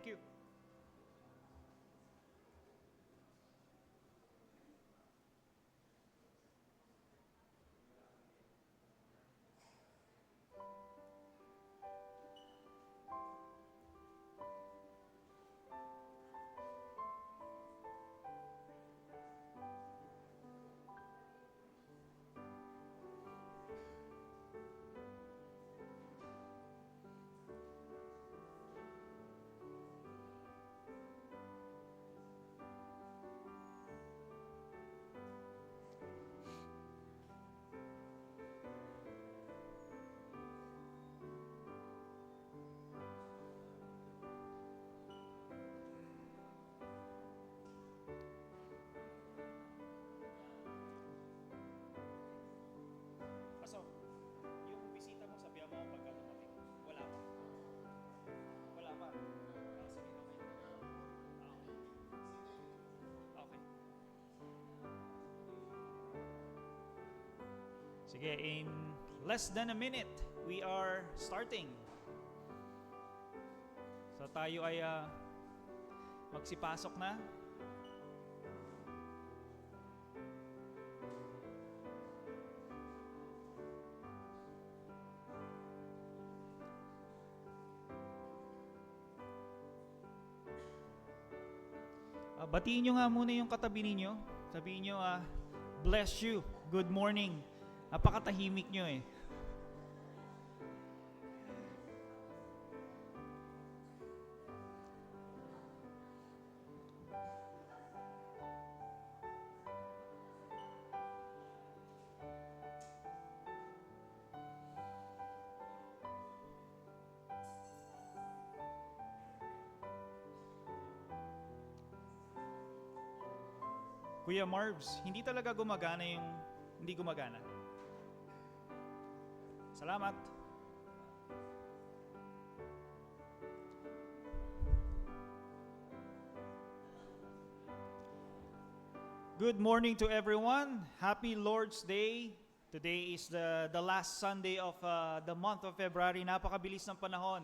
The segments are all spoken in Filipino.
Thank you. Paso, yung bisita mo, sabihan mo pagka dumating. Wala pa. Wala pa. Sige, okay. Okay. Sige, in less than a minute, we are starting. So tayo ay magsipasok na. Batiin nyo nga muna yung katabi ninyo. Sabihin nyo, bless you, good morning. Napakatahimik nyo eh. Kuya Marvs, hindi talaga gumagana yung hindi gumagana. Salamat. Good morning to everyone. Happy Lord's Day. Today is the last Sunday of the month of February. Napakabilis ng panahon.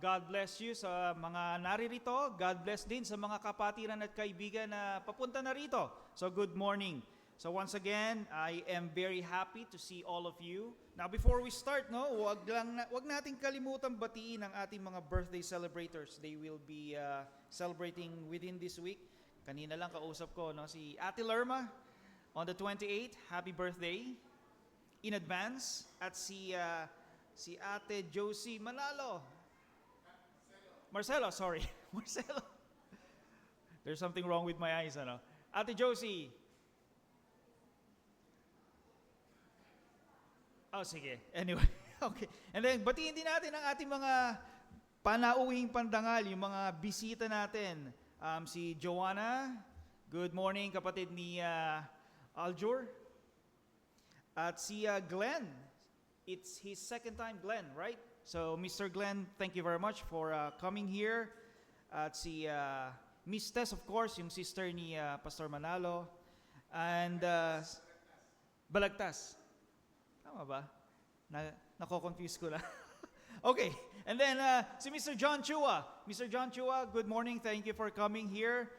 God bless you sa mga naririto. God bless din sa mga kapatiran at kaibigan na papunta na rito. So good morning. So once again, I am very happy to see all of you. Now before we start, wag nating kalimutan batiin ang ating mga birthday celebrators. They will be celebrating within this week. Kanina lang kausap ko si Ate Lerma on the 28th. Happy birthday in advance. At si Ate Josie Manalo. Marcelo, sorry. Marcelo. There's something wrong with my eyes, ano? Ate Josie. Oh, sige. Anyway, okay. And then, batiin din natin ang ating mga panauhing pandangal, yung mga bisita natin. Si Joanna, good morning, kapatid ni Aljur. At si Glenn, it's his second time, Glenn, right? So, Mr. Glenn, thank you very much for coming here. At si Miss Tess, of course, yung sister ni Pastor Manalo. And Balagtas. Tama ba? Nako-confuse ko lang. Okay. And then si Mr. John Chua. Mr. John Chua, good morning. Thank you for coming here.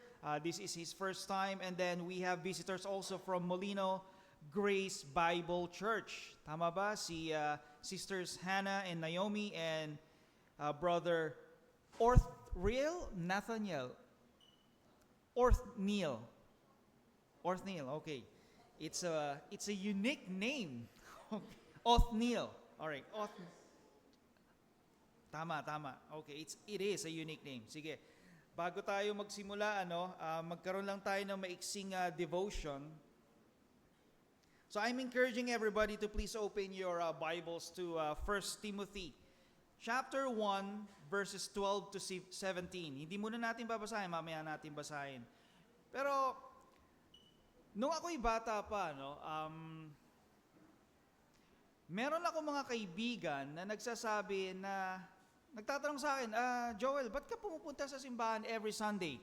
This is his first time. And then we have visitors also from Molino Grace Bible Church. Tama ba? Si Sisters Hannah and Naomi and Brother Nathaniel. Orthniel, okay. It's a unique name. Othniel. All right. Tama. Okay, it is a unique name. Sige. Bago tayo magsimula, magkaroon lang tayo ng maiksing devotion. So I'm encouraging everybody to please open your Bibles to 1 Timothy chapter 1 verses 12 to 17. Hindi muna natin babasahin, mamaya natin basahin. Pero nung ako'y bata pa, meron ako mga kaibigan na nagsasabi na nagtatanong sa akin, Joel, ba't ka pumupunta sa simbahan every Sunday?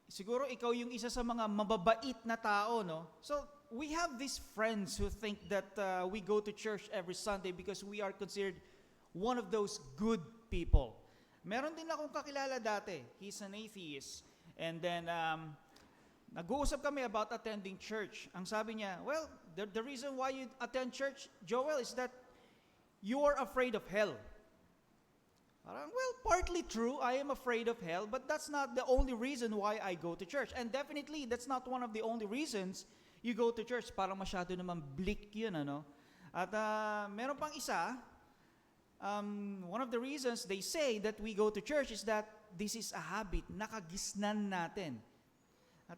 Siguro ikaw yung isa sa mga mababait na tao, no? So, we have these friends who think that we go to church every Sunday because we are considered one of those good people. Meron din akong kakilala dati. He's an atheist. And then, nag-uusap kami about attending church. Ang sabi niya, well, the reason why you attend church, Joel, is that you are afraid of hell. Parang, well, partly true, I am afraid of hell, but that's not the only reason why I go to church. And definitely, that's not one of the only reasons you go to church. Parang masyado naman bleak yun, ano? At meron pang isa, one of the reasons they say that we go to church is that this is a habit, nakagisnan natin.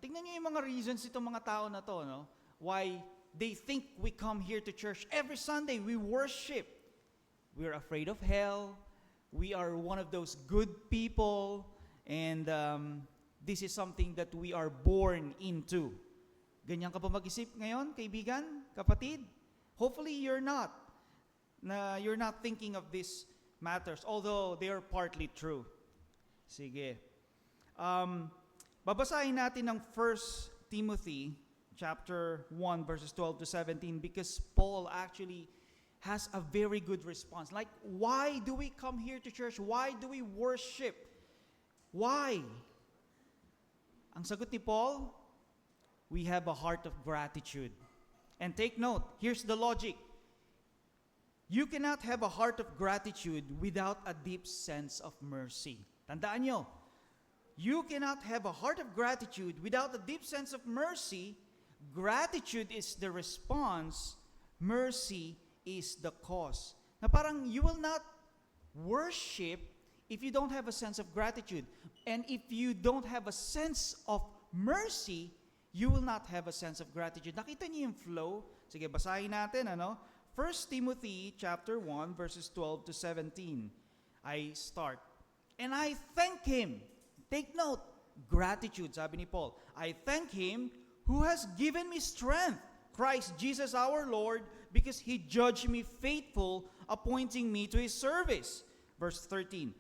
Tingnan niyo yung mga reasons itong mga tao na to, no? Why they think we come here to church every Sunday, we worship. We're afraid of hell. We are one of those good people, and this is something that we are born into. Ganyan ka ba mag-isip ngayon, kaibigan, kapatid? Hopefully you're not. You're not thinking of these matters, although they are partly true. Sige. Babasahin natin ng 1 Timothy chapter 1 verses 12 to 17 because Paul actually has a very good response. Like, why do we come here to church? Why do we worship? Why? Ang sagot ni Paul, we have a heart of gratitude. And take note, here's the logic. You cannot have a heart of gratitude without a deep sense of mercy. Tandaan nyo, you cannot have a heart of gratitude without a deep sense of mercy. Gratitude is the response, mercy is the cause. Na parang you will not worship if you don't have a sense of gratitude. And if you don't have a sense of mercy, you will not have a sense of gratitude. Nakita niyo yung flow? Sige, basahin natin, ano? 1 Timothy chapter 1 verses 12 to 17. I start. And I thank Him. Take note, gratitude, sabi ni Paul. I thank Him who has given me strength, Christ Jesus our Lord, because He judged me faithful, appointing me to His service. Verse 13.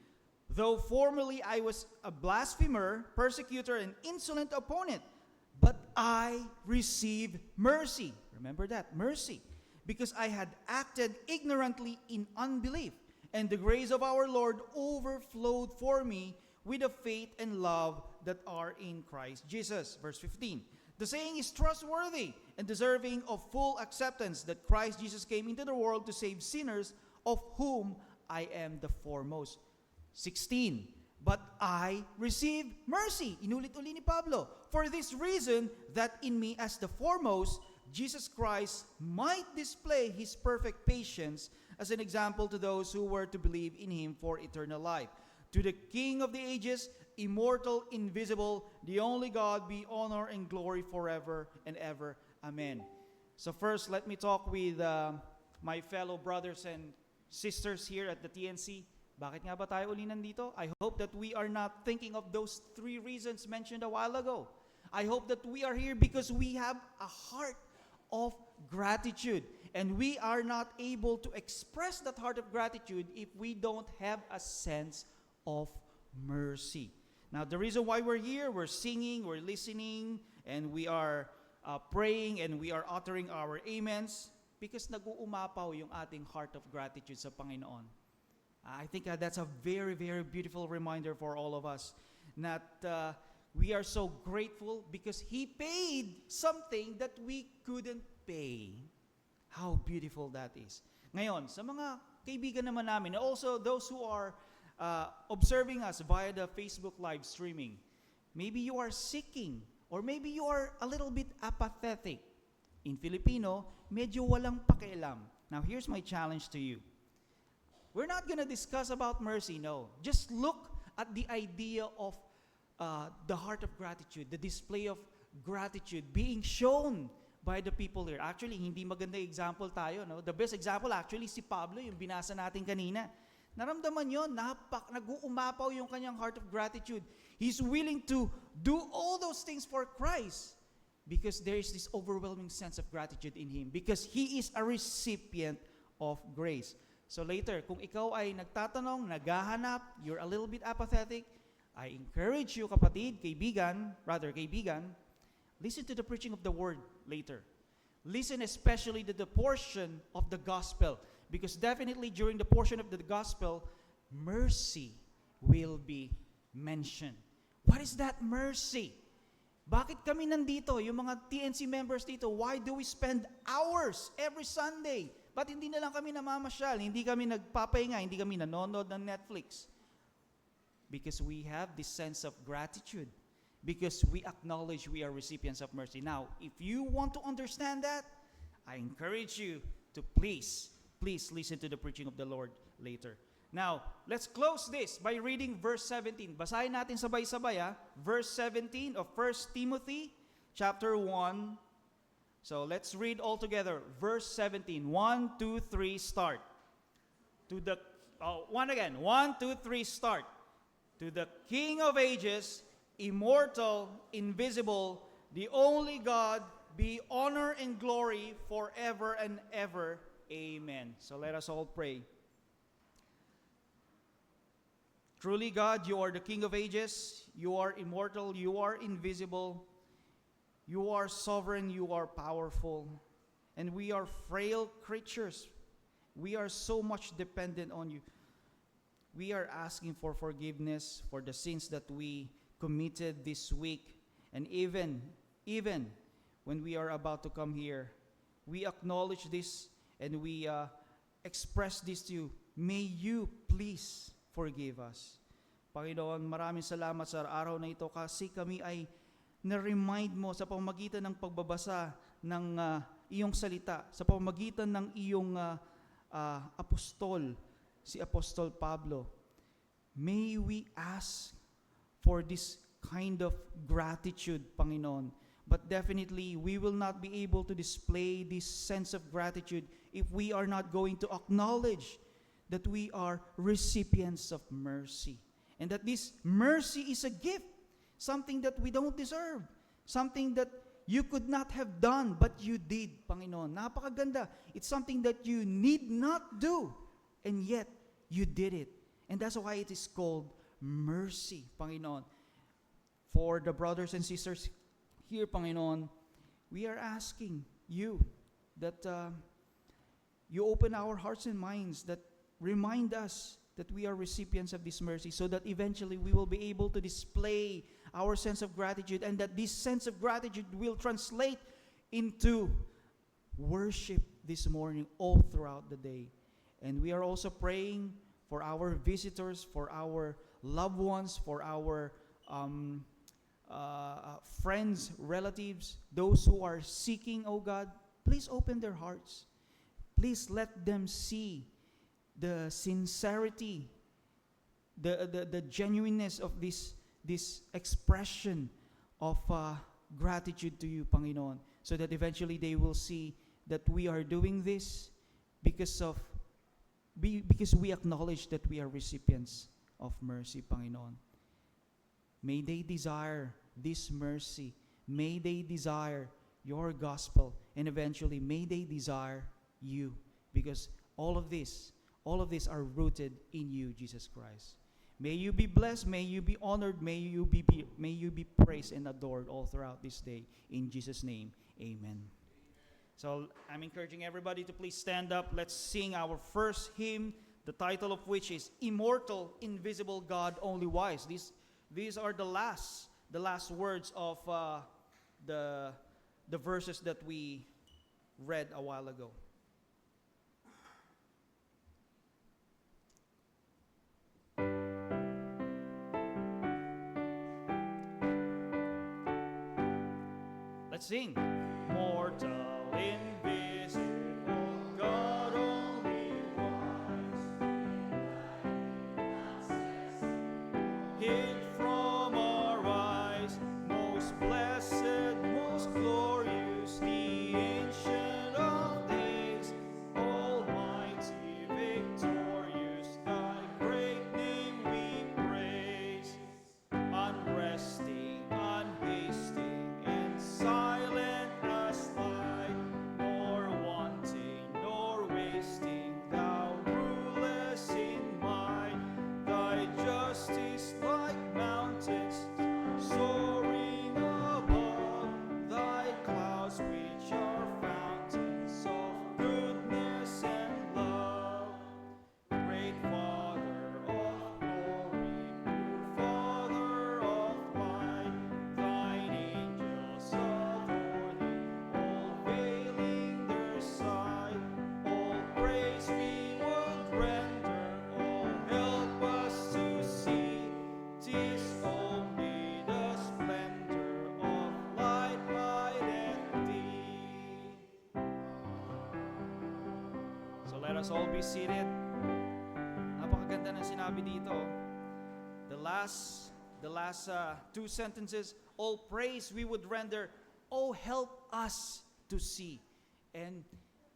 Though formerly I was a blasphemer, persecutor, and insolent opponent, but I received mercy. Remember that, mercy. Because I had acted ignorantly in unbelief, and the grace of our Lord overflowed for me with the faith and love that are in Christ Jesus. Verse 15. The saying is trustworthy and deserving of full acceptance that Christ Jesus came into the world to save sinners, of whom I am the foremost. 16. But I received mercy. Inulit-uli ni Pablo. For this reason, that in me as the foremost, Jesus Christ might display His perfect patience as an example to those who were to believe in Him for eternal life. To the King of the ages, immortal, invisible, the only God, be honor and glory forever and ever. Amen. So first, let me talk with my fellow brothers and sisters here at the TNC. Bakit nga ba tayo uli nandito? I hope that we are not thinking of those 3 reasons mentioned a while ago. I hope that we are here because we have a heart of gratitude. And we are not able to express that heart of gratitude if we don't have a sense of mercy. Now, the reason why we're here, we're singing, we're listening, and we are praying, and we are uttering our amens, because nag-uumapaw yung ating heart of gratitude sa Panginoon. I think that's a very, very beautiful reminder for all of us that we are so grateful because He paid something that we couldn't pay. How beautiful that is. Ngayon, sa mga kaibigan naman namin, and also those who are observing us via the Facebook live streaming, maybe you are seeking, or maybe you are a little bit apathetic. In Filipino, medyo walang pakialam. Now, here's my challenge to you. We're not gonna discuss about mercy, no. Just look at the idea of the heart of gratitude, the display of gratitude being shown by the people here. Actually, hindi maganda example tayo, no? The best example actually si Pablo, yung binasa natin kanina. Naramdaman nyo, nag-uumapaw yung kanyang heart of gratitude. He's willing to do all those things for Christ because there is this overwhelming sense of gratitude in him because he is a recipient of grace. So later, kung ikaw ay nagtatanong, naghahanap, you're a little bit apathetic, I encourage you, kaibigan, listen to the preaching of the word later. Listen especially to the portion of the gospel, because definitely during the portion of the gospel, mercy will be mentioned. What is that mercy? Bakit kami nandito, yung mga TNC members dito, why do we spend hours every Sunday? Ba't hindi na lang kami namamasyal, hindi kami nagpapahinga, hindi kami nanonood ng Netflix? Because we have this sense of gratitude. Because we acknowledge we are recipients of mercy. Now, if you want to understand that, I encourage you to please listen to the preaching of the Lord later. Now, let's close this by reading verse 17. Basahin natin sabay-sabay, verse 17 of 1 Timothy chapter 1. So, let's read all together. Verse 17. 1, 2, 3, start. One again. 1, 2, 3, start. To the King of ages, immortal, invisible, the only God, be honor and glory forever and ever. Amen. So let us all pray. Truly, God, you are the King of ages. You are immortal. You are invisible. You are sovereign. You are powerful. And we are frail creatures. We are so much dependent on you. We are asking for forgiveness for the sins that we committed this week. And even when we are about to come here, we acknowledge this and we express this to you. May you please forgive us. Panginoon, maraming salamat sa araw na ito kasi kami ay na-remind mo sa pamamagitan ng pagbabasa ng iyong salita, sa pamamagitan ng iyong apostol, si Apostol Pablo. May we ask for this kind of gratitude, Panginoon. But definitely, we will not be able to display this sense of gratitude if we are not going to acknowledge that we are recipients of mercy. And that this mercy is a gift, something that we don't deserve, something that you could not have done, but you did, Panginoon. Napakaganda. It's something that you need not do, and yet you did it. And that's why it is called mercy, Panginoon. For the brothers and sisters here, Panginoon, we are asking you that you open our hearts and minds, that remind us that we are recipients of this mercy, so that eventually we will be able to display our sense of gratitude, and that this sense of gratitude will translate into worship this morning all throughout the day. And we are also praying for our visitors, for our loved ones, for our friends, relatives, those who are seeking, oh God. Please open their hearts. Please let them see the sincerity, the genuineness of this expression of gratitude to you, Panginoon, so that eventually they will see that we are doing this because we acknowledge that we are recipients of mercy, Panginoon. May they desire this mercy. May they desire your gospel, and eventually may they desire you, because all of these are rooted in you, Jesus Christ. May you be blessed, may you be honored, may you be praised and adored all throughout this day. In Jesus' name, amen. So I'm encouraging everybody to please stand up. Let's sing our first hymn, the title of which is Immortal, Invisible God, Only Wise. These are the last words of the verses that we read a while ago. Let's sing. Mortal, invisible God, only wise, hid from our eyes, most blessed, most glorious, the Ancient of Days, Almighty, victorious, thy great name we praise, unresting, unhasting, and silent as light, nor one us all be seated. Napakaganda ng sinabi dito. The last two sentences, all praise we would render, oh help us to see. And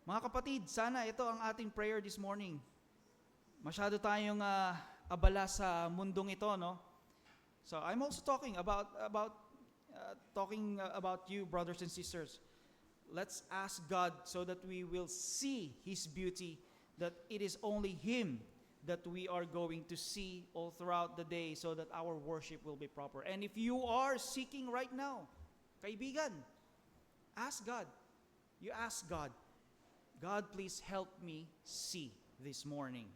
mga kapatid, sana ito ang ating prayer this morning. Masyado tayong abala sa mundong ito, no? So I'm also talking about you, brothers and sisters. Let's ask God so that we will see His beauty, that it is only Him that we are going to see all throughout the day so that our worship will be proper. And if you are seeking right now, kaibigan, ask God. You ask God, God, please help me see this morning.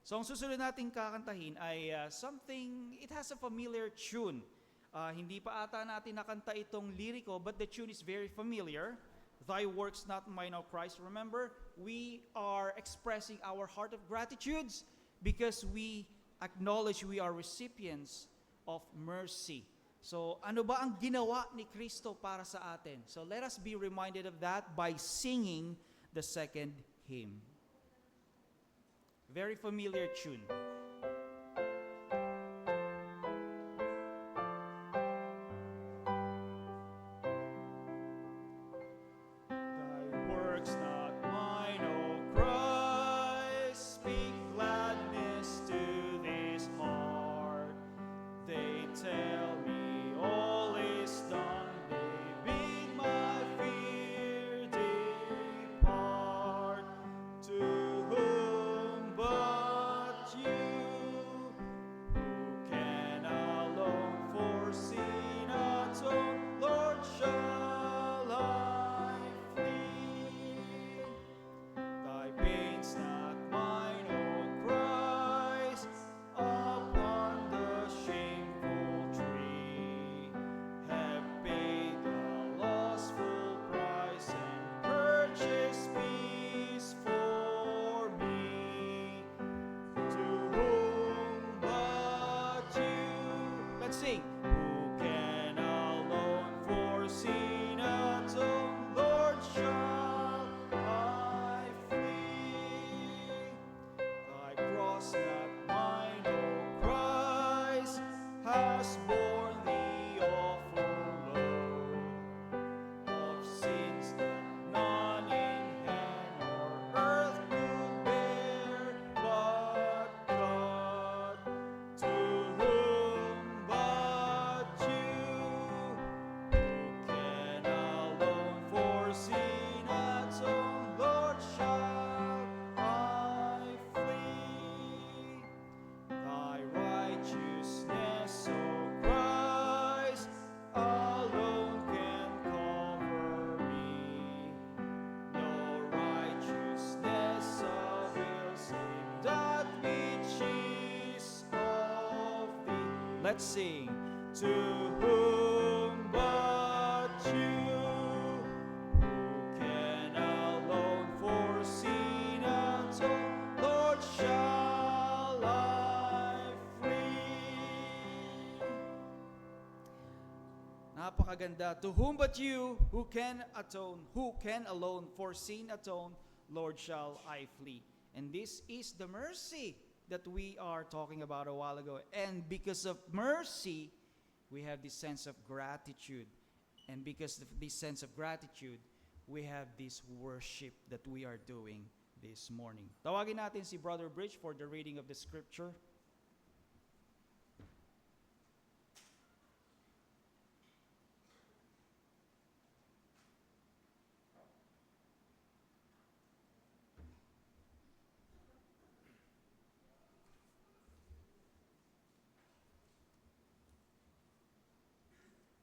So ang susunod nating kakantahin ay something, it has a familiar tune. Hindi pa ata natin nakanta itong liriko, but the tune is very familiar. Thy works, not mine, O Christ. Remember, we are expressing our heart of gratitudes because we acknowledge we are recipients of mercy. So, ano ba ang ginawa ni Kristo para sa atin? So, let us be reminded of that by singing the second hymn. Very familiar tune. Sing. Who can alone foresee not own, Lord, shall I flee? Thy cross, not mine, O Christ, has borne the awful load of sins that none in heaven or earth could bear, but God, to whom let's sing. To whom but you, who can alone foresee not own, Lord, shall I flee? Napakaganda. To whom but you, who can alone foresee not own, Lord, shall I flee? And this is the mercy that we are talking about a while ago. And because of mercy, we have this sense of gratitude. And because of this sense of gratitude, we have this worship that we are doing this morning. Tawagin natin si Brother Bridge for the reading of the scripture.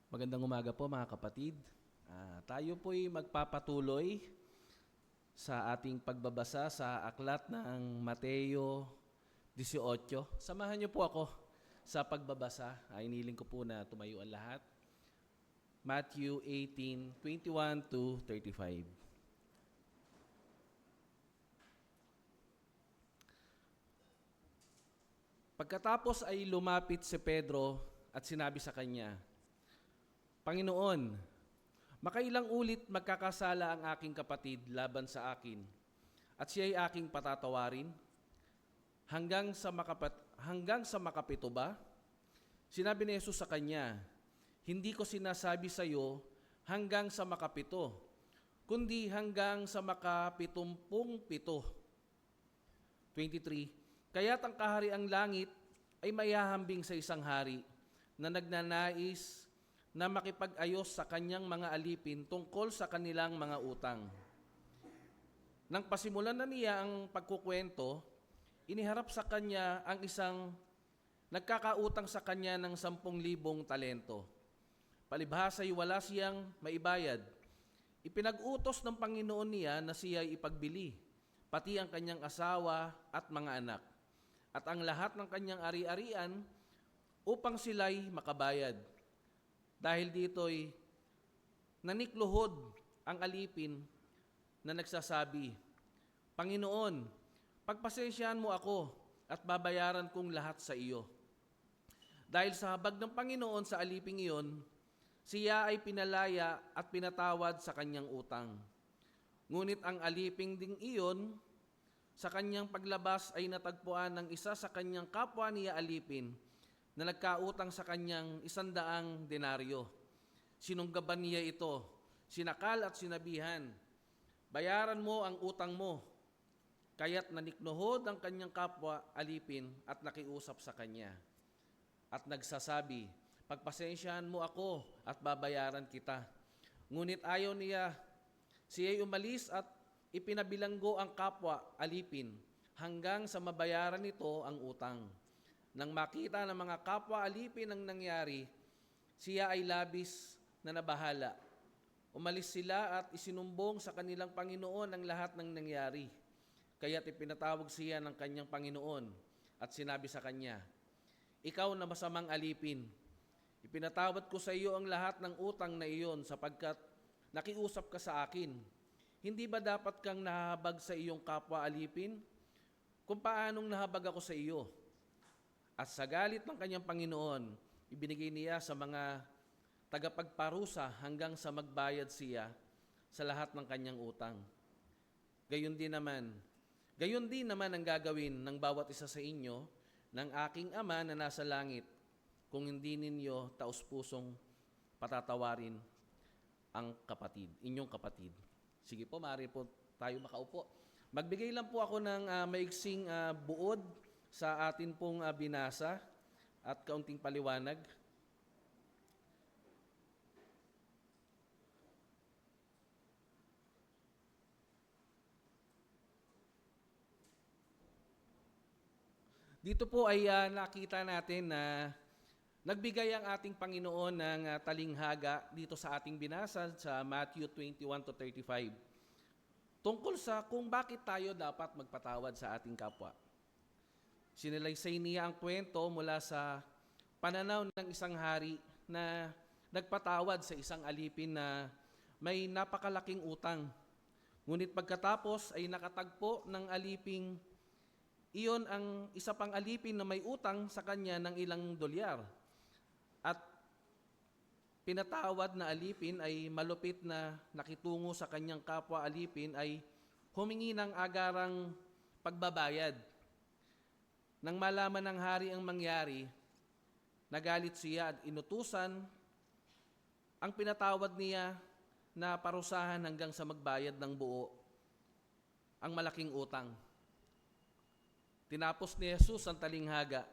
Magandang umaga po mga kapatid. Tayo po'y magpapatuloy sa ating pagbabasa sa aklat ng Mateo 18. Samahan niyo po ako sa pagbabasa. Iniling ko po na tumayo ang lahat. Matthew 18:21 to 35. Pagkatapos ay lumapit si Pedro at sinabi sa kanya, Panginoon, makailang ulit magkakasala ang aking kapatid laban sa akin at siya'y aking patatawarin? Hanggang sa makapito ba? Sinabi ni Jesus sa kanya, hindi ko sinasabi sa iyo hanggang sa makapito, kundi hanggang sa makapitumpung-pito. 23. Kaya't ang kahariang langit ay mayahambing sa isang hari na nagnanais na makipag-ayos sa kanyang mga alipin tungkol sa kanilang mga utang. Nang pasimulan na niya ang pagkukwento, iniharap sa kanya ang isang nagkakautang sa kanya ng 10,000 talento. Palibhasa'y wala siyang maibayad. Ipinag-utos ng Panginoon niya na siya'y ipagbili, pati ang kanyang asawa at mga anak, at ang lahat ng kanyang ari-arian upang sila'y makabayad. Dahil dito'y nanikluhod ang alipin na nagsasabi, Panginoon, pagpasensyahan mo ako at babayaran kong lahat sa iyo. Dahil sa habag ng Panginoon sa aliping iyon, siya ay pinalaya at pinatawad sa kanyang utang. Ngunit ang aliping ding iyon, sa kanyang paglabas ay natagpuan ng isa sa kanyang kapwa niya alipin na nagkautang sa kanyang 100 denaryo. Sinunggaban niya ito, sinakal at sinabihan, bayaran mo ang utang mo. Kaya't naniknuhod ang kanyang kapwa alipin at nakiusap sa kanya. At nagsasabi, pagpasensyahan mo ako at babayaran kita. Ngunit ayaw niya, siya'y umalis at ipinabilanggo ang kapwa alipin hanggang sa mabayaran nito ang utang. Nang makita ng mga kapwa alipin ang nangyari, siya ay labis na nabahala. Umalis sila at isinumbong sa kanilang Panginoon ang lahat ng nangyari. Kaya't ipinatawag siya ng kanyang Panginoon at sinabi sa kanya, ikaw na masamang alipin, ipinatawad ko sa iyo ang lahat ng utang na iyon sapagkat nakiusap ka sa akin. Hindi ba dapat kang nahabag sa iyong kapwa alipin? Kung paanong nahabag ako sa iyo? At sa galit ng kanyang Panginoon, ibinigay niya sa mga tagapagparusa hanggang sa magbayad siya sa lahat ng kanyang utang. Gayon din naman ang gagawin ng bawat isa sa inyo ng aking Ama na nasa langit kung hindi ninyo taus-pusong patatawarin ang inyong kapatid. Sige po, maaari po tayo makaupo. Magbigay lang po ako ng maiksing buod sa atin pong binasa at kaunting paliwanag. Dito po ay nakita natin na nagbigay ang ating Panginoon ng talinghaga dito sa ating binasa sa Matthew 21-35 tungkol sa kung bakit tayo dapat magpatawad sa ating kapwa. Sinalaysay niya ang kwento mula sa pananaw ng isang hari na nagpatawad sa isang alipin na may napakalaking utang. Ngunit pagkatapos ay nakatagpo ng aliping iyon ang isa pang alipin na may utang sa kanya ng ilang dolyar. At pinatawad na alipin ay malupit na nakitungo sa kanyang kapwa alipin ay humingi ng agarang pagbabayad. Nang malaman ng hari ang mangyari, nagalit siya at inutusan ang pinatawad niya na parusahan hanggang sa magbayad ng buo ang malaking utang. Tinapos ni Jesus ang talinghaga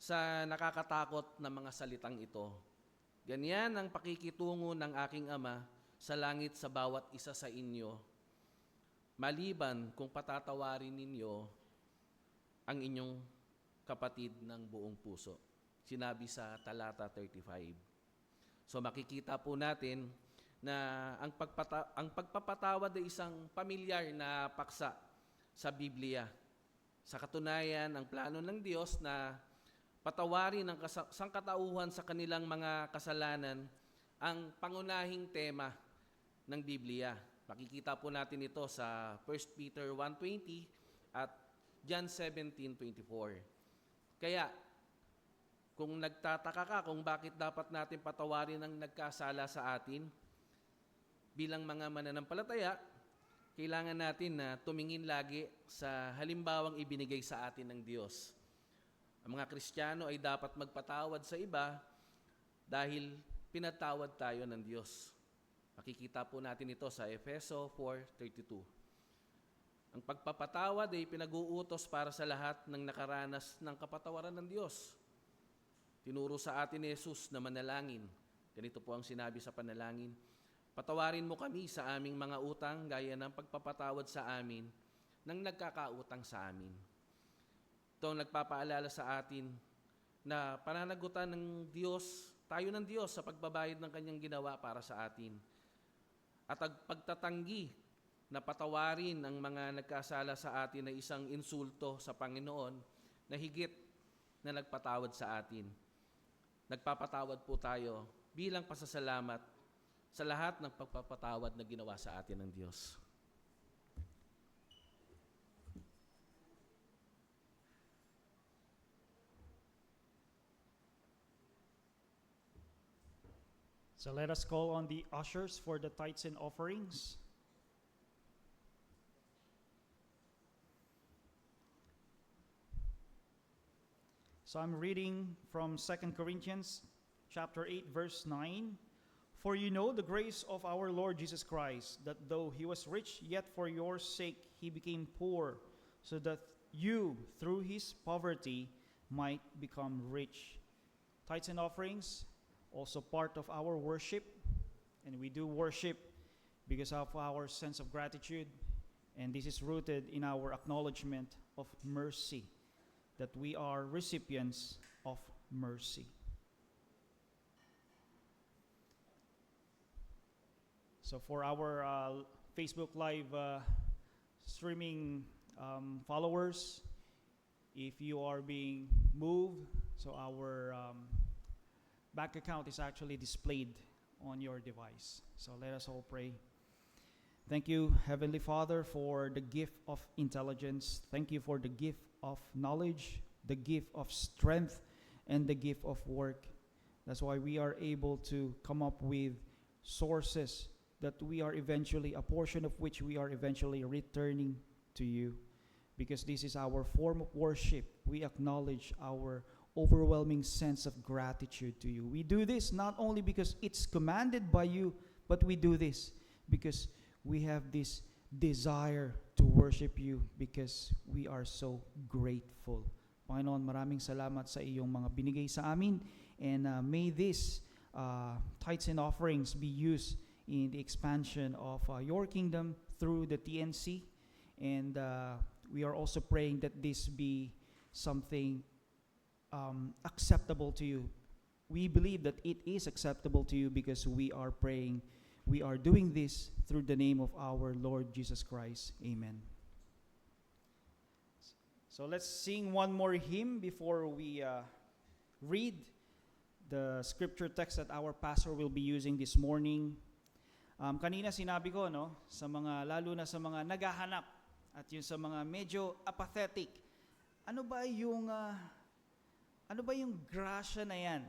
sa nakakatakot na mga salitang ito. Ganyan ang pakikitungo ng aking Ama sa langit sa bawat isa sa inyo, maliban kung patatawarin ninyo ang inyong kapatid ng buong puso. Sinabi sa talata 35. So makikita po natin na ang pagpapatawad ay isang pamilyar na paksa sa Biblia. Sa katunayan, ang plano ng Diyos na patawarin ang sangkatauhan sa kanilang mga kasalanan ang pangunahing tema ng Biblia. Makikita po natin ito sa 1 Peter 1:20 at John 17:24. Kaya, kung nagtataka ka kung bakit dapat natin patawarin ang nagkasala sa atin, bilang mga mananampalataya, kailangan natin na tumingin lagi sa halimbawang ibinigay sa atin ng Diyos. Ang mga Kristiyano ay dapat magpatawad sa iba dahil pinatawad tayo ng Diyos. Makikita po natin ito sa Efeso 4:32. Ang pagpapatawad ay pinag-uutos para sa lahat ng nakaranas ng kapatawaran ng Diyos. Tinuro sa atin ni Jesus na manalangin. Ganito po ang sinabi sa panalangin, "Patawarin mo kami sa aming mga utang gaya ng pagpapatawad sa amin ng nagkakautang sa amin." Ito ang nagpapaalala sa atin na pananagutan ng Diyos, tayo ng Diyos sa pagbabayad ng kanyang ginawa para sa atin. At ang pagtatanggi na patawarin ang mga nagkasala sa atin na isang insulto sa Panginoon na higit na nagpatawad sa atin. Nagpapatawad po tayo bilang pasasalamat sa lahat ng pagpapatawad na ginawa sa atin ng Diyos. So let us call on the ushers for the tithes and offerings. So I'm reading from 2 Corinthians chapter 8 verse 9. "For you know the grace of our Lord Jesus Christ, that though he was rich, yet for your sake he became poor, so that you through his poverty might become rich." Tithes and offerings, also part of our worship, and we do worship because of our sense of gratitude, and this is rooted in our acknowledgement of mercy, that we are recipients of mercy. So for our Facebook Live streaming followers, if you are being moved, so our bank account is actually displayed on your device. So let us all pray. Thank you, Heavenly Father, for the gift of intelligence. Thank you for the gift of knowledge, the gift of strength, and the gift of work. That's why we are able to come up with sources that we are eventually, a portion of which we are eventually returning to you. Because this is our form of worship. We acknowledge our overwhelming sense of gratitude to you. We do this not only because it's commanded by you, but we do this because we have this desire to worship you because we are so grateful. Panginoon, maraming salamat sa iyong mga binigay sa amin, and may this tithes and offerings be used in the expansion of your kingdom through the TNC, and we are also praying that this be something acceptable to you. We believe that it is acceptable to you because we are praying, we are doing this through the name of our Lord Jesus Christ. Amen. So let's sing one more hymn before we read the scripture text that our pastor will be using this morning. Kanina sinabi ko, no, sa mga, lalo na sa mga naghahanap at yung sa mga medyo apathetic, ano ba yung grasya na yan?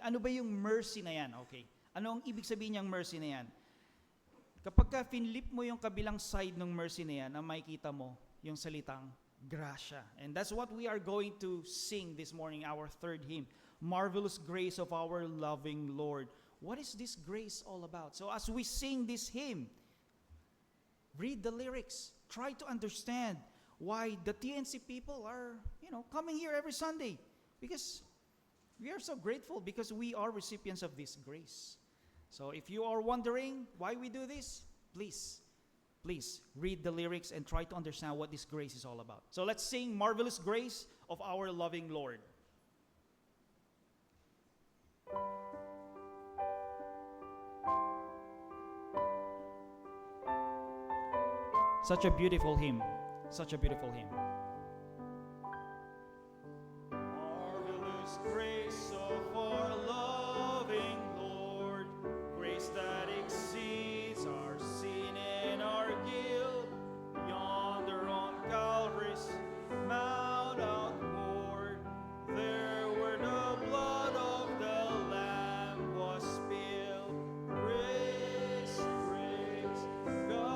Ano ba yung mercy na yan? Okay. Ano ang ibig sabihin niyang mercy na yan? Kapag ka finlip mo yung kabilang side ng mercy na yan, makikita mo yung salitang grasya. And that's what we are going to sing this morning, our third hymn, "Marvelous Grace of Our Loving Lord." What is this grace all about? So as we sing this hymn, read the lyrics, try to understand why the TNC people are, coming here every Sunday, because we are so grateful because we are recipients of this grace. So if you are wondering why we do this, please read the lyrics and try to understand what this grace is all about. So let's sing "Marvelous Grace of Our Loving Lord." Such a beautiful hymn. Such a beautiful hymn. Marvelous grace of our loving Lord, grace that exceeds our sin and our guilt, yonder on Calvary's mount outpoured, there where the blood of the Lamb was spilled. Grace, grace, God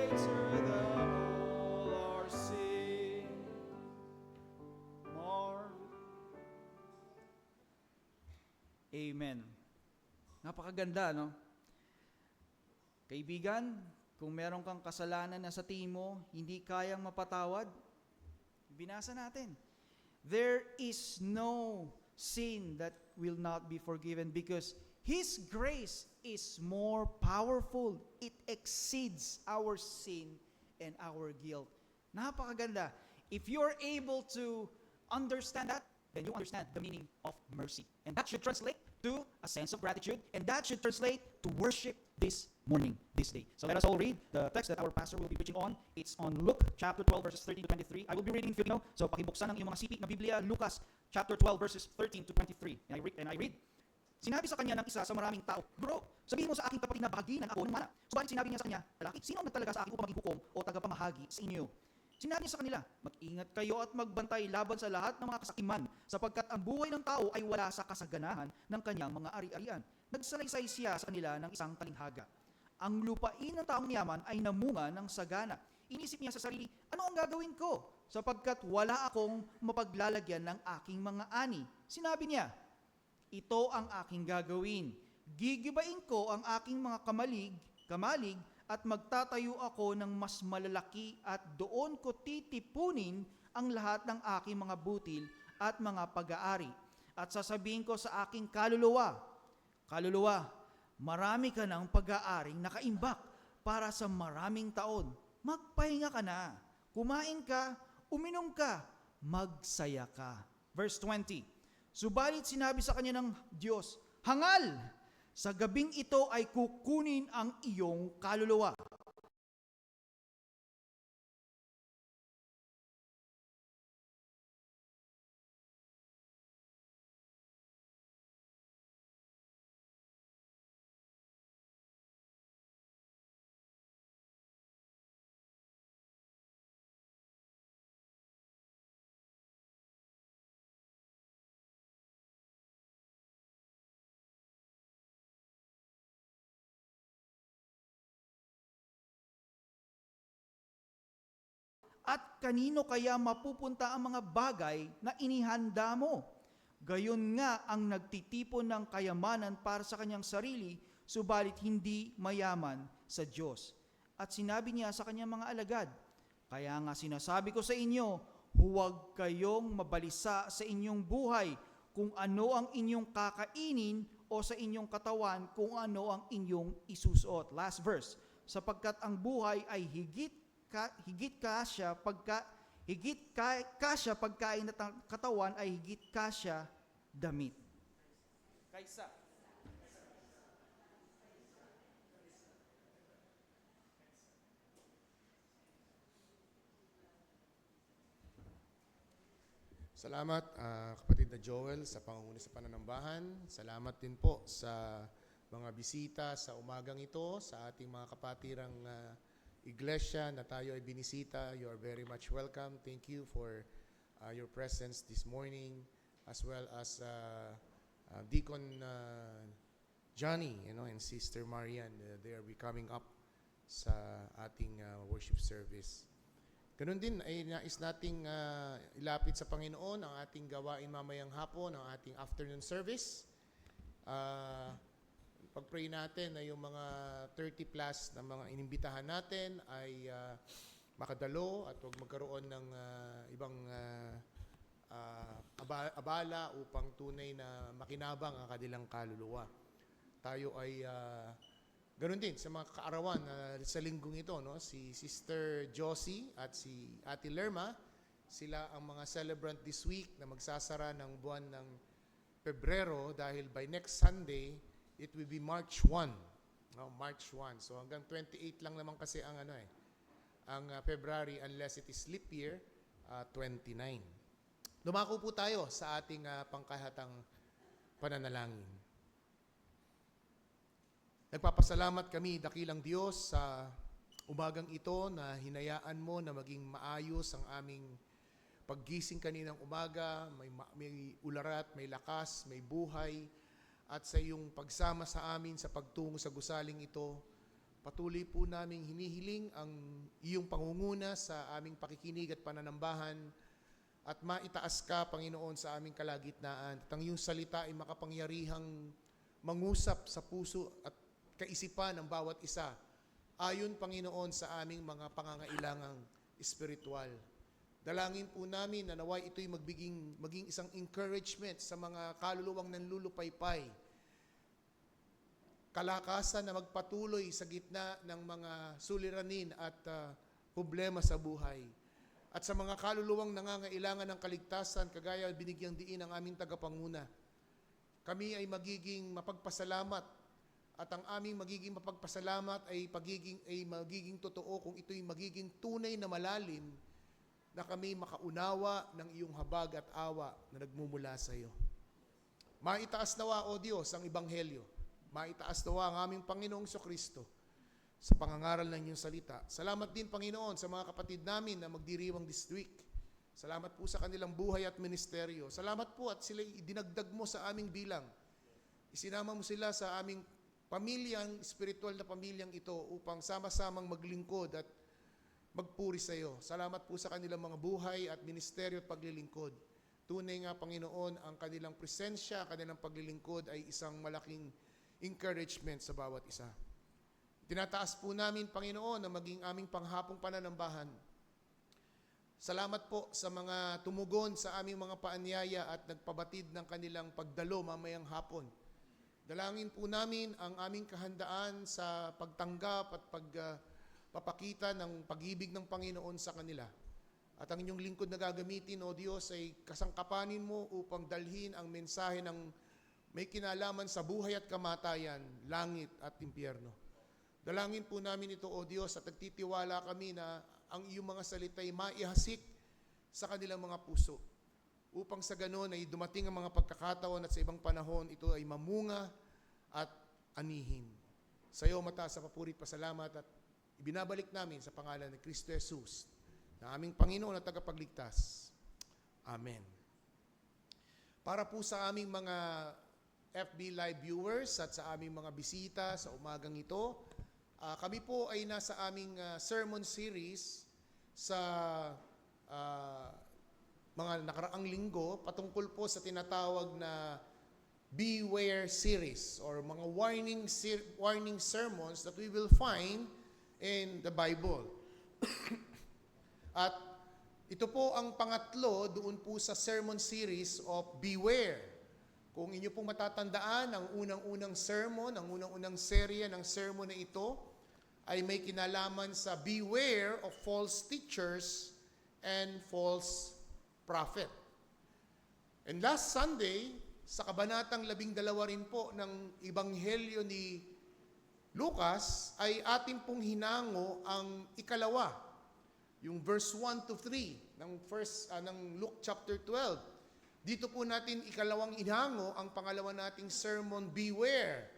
greater than all our sin. More. Amen. Napakaganda, no? Kaibigan, kung meron kang kasalanan na sa tingin mo, hindi kayang mapatawad, binasa natin. There is no sin that will not be forgiven because His grace is more powerful. It exceeds our sin and our guilt. Napakaganda. If you're able to understand that, then you understand the meaning of mercy. And that should translate to a sense of gratitude, and that should translate to worship this morning, this day. So let us all read the text that our pastor will be preaching on. It's on Luke chapter 12 verses 13 to 23. I will be reading in Filipino, so pakibuksan ang iyong mga sipit na Biblia, Lucas chapter 12 verses 13 to 23. And I read, sinabi sa kanya ng isa sa maraming tao, Bro, sabihin mo sa aking kapatid na bahaginan ako ng mana. Subalit sinabi niya sa kanya, lalaki, sino ang nagtalaga sa akin upang maging hukom o tagapamahagi sa inyo? Sinabi niya sa kanila, mag-ingat kayo at magbantay laban sa lahat ng mga kasakiman, sapagkat ang buhay ng tao ay wala sa kasaganahan ng kanyang mga ari-arian. Nagsalaysay siya sa kanila ng isang talinghaga. Ang lupain ng taong yaman ay namunga ng sagana. Inisip niya sa sarili, ano ang gagawin ko? Sapagkat wala akong mapaglalagyan ng aking mga ani. Sinabi niya, ito ang aking gagawin. Gigibain ko ang aking mga kamalig, at magtatayo ako ng mas malalaki at doon ko titipunin ang lahat ng aking mga butil at mga pag-aari. At sasabihin ko sa aking kaluluwa, marami ka ng pag-aaring nakaimbak para sa maraming taon. Magpahinga ka na, kumain ka, uminom ka, magsaya ka. Verse 20, subalit sinabi sa kanya ng Diyos, hangal! Sa gabing ito ay kukunin ang iyong kaluluwa. At kanino kaya mapupunta ang mga bagay na inihanda mo? Gayon nga ang nagtitipon ng kayamanan para sa kanyang sarili, subalit hindi mayaman sa Diyos. At sinabi niya sa kanyang mga alagad, kaya nga sinasabi ko sa inyo, huwag kayong mabalisa sa inyong buhay kung ano ang inyong kakainin o sa inyong katawan kung ano ang inyong isusuot. Last verse, sapagkat ang buhay ay higit kasya pagkain at ang katawan ay higit kasya damit. Kaysa. Salamat kapatid na Joel sa pangunguna sa pananambahan. Salamat din po sa mga bisita sa umagang ito, sa ating mga kapatirang iglesia na tayo ay binisita. You are very much welcome. Thank you for your presence this morning, as well as Deacon Johnny, and Sister Marian. They are coming up sa ating worship service. Ganun din ay nais nating ilapit sa Panginoon ang ating gawain mamayang hapon, ang ating afternoon service. Pag-pray natin na yung mga 30 plus na mga inimbitahan natin ay makadalo at huwag magkaroon ng ibang abala upang tunay na makinabang ang kanilang kaluluwa. Tayo ay ganun din sa mga kaarawan sa linggong ito, no? Si Sister Josie at si Ate Lerma, sila ang mga celebrant this week na magsasara ng buwan ng Pebrero dahil by next Sunday, it will be March 1. No, March 1. So hanggang 28 lang naman kasi ang ang February unless it is leap year, 29. Dumako po tayo sa ating pangkahatang pananalangin. Nagpapasalamat kami, dakilang Diyos, sa umagang ito na hinayaan mo na maging maayos ang aming paggising kaninang umaga. May ularat, may lakas, may buhay. At sa iyong pagsama sa amin sa pagtungo sa gusaling ito, Patuloy po naming hinihiling ang iyong pangunguna sa aming pakikinig at pananambahan at maitaas ka, Panginoon, sa aming kalagitnaan. At ang iyong salita ay makapangyarihang mangusap sa puso at kaisipan ng bawat isa. Ayon, Panginoon, sa aming mga pangangailangang espiritual. Dalangin po namin na naway ito'y maging isang encouragement sa mga kaluluwang nanlulupaypay. Kalakasan na magpatuloy sa gitna ng mga suliranin at problema sa buhay. At sa mga kaluluwang nangangailangan ng kaligtasan, kagaya binigyang diin ng aming tagapanguna, kami ay magiging mapagpasalamat at ang aming magiging mapagpasalamat ay magiging totoo kung ito'y magiging tunay na malalim na kami makaunawa ng iyong habag at awa na nagmumula sa iyo. Maitaas nawa, O Diyos, ang Ebanghelyo. Maitaas nawa ang aming Panginoong Kristo sa pangangaral ng iyong salita. Salamat din, Panginoon, sa mga kapatid namin na magdiriwang this week. Salamat po sa kanilang buhay at ministeryo. Salamat po at sila dinagdag mo sa aming bilang. Isinama mo sila sa aming pamilyang, spiritual na pamilyang ito upang sama-samang maglingkod at magpuri sa iyo. Salamat po sa kanilang mga buhay at ministeryo at paglilingkod. Tunay nga, Panginoon, ang kanilang presensya, kanilang paglilingkod ay isang malaking encouragement sa bawat isa. Tinataas po namin, Panginoon, na maging aming panghapong pananambahan. Salamat po sa mga tumugon sa aming mga paanyaya at nagpabatid ng kanilang pagdalo mamayang hapon. Dalangin po namin ang aming kahandaan sa pagtanggap at pagpapakita ng pag-ibig ng Panginoon sa kanila. At ang inyong lingkod na gagamitin, O Diyos, ay kasangkapanin mo upang dalhin ang mensahe ng may kinalaman sa buhay at kamatayan, langit at impyerno. Dalangin po namin ito, O Diyos, at nagtitiwala kami na ang iyong mga salita ay maihasik sa kanilang mga puso. Upang sa ganon ay dumating ang mga pagkakataon at sa ibang panahon, ito ay mamunga at anihin. Sa iyo mataas sa papuri at pasalamat at ibinabalik namin sa pangalan ni Kristo Jesus, na aming Panginoon at tagapagligtas. Amen. Para po sa aming mga FB Live viewers at sa aming mga bisita sa umagang ito, kami po ay nasa aming sermon series sa mga nakaraang linggo patungkol po sa tinatawag na Beware series or mga warning sermons that we will find in the Bible. At ito po ang pangatlo doon po sa sermon series of Beware. Kung inyo pong matatandaan, ang unang-unang sermon, ang unang-unang serye ng sermon na ito ay may kinalaman sa beware of false teachers and false prophet. And last Sunday, sa kabanatang 12 rin po ng Ebanghelyo ni Lucas, ay ating pong hinango ang ikalawa, yung verse 1 to 3 ng Luke chapter 12. Dito po natin ikalawang inhango ang pangalawa nating sermon, Beware.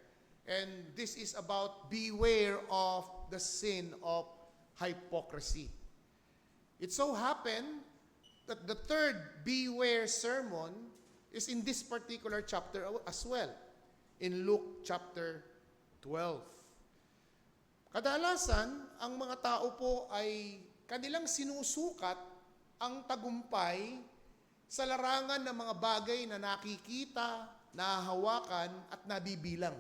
And this is about beware of the sin of hypocrisy. It so happened that the third Beware sermon is in this particular chapter as well, in Luke chapter 12. Kadalasan, ang mga tao po ay kanilang sinusukat ang tagumpay sa larangan ng mga bagay na nakikita, nahahawakan, at nabibilang.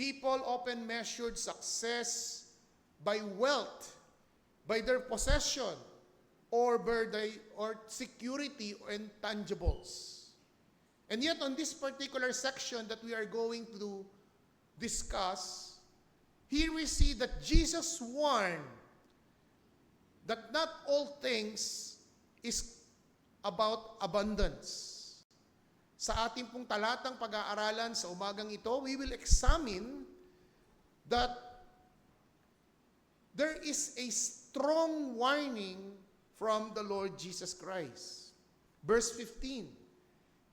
People often measured success by wealth, by their possession, or security and tangibles. And yet on this particular section that we are going to discuss, here we see that Jesus warned that not all things is about abundance. Sa ating pong talatang pag-aaralan sa umagang ito, we will examine that there is a strong warning from the Lord Jesus Christ. Verse 15,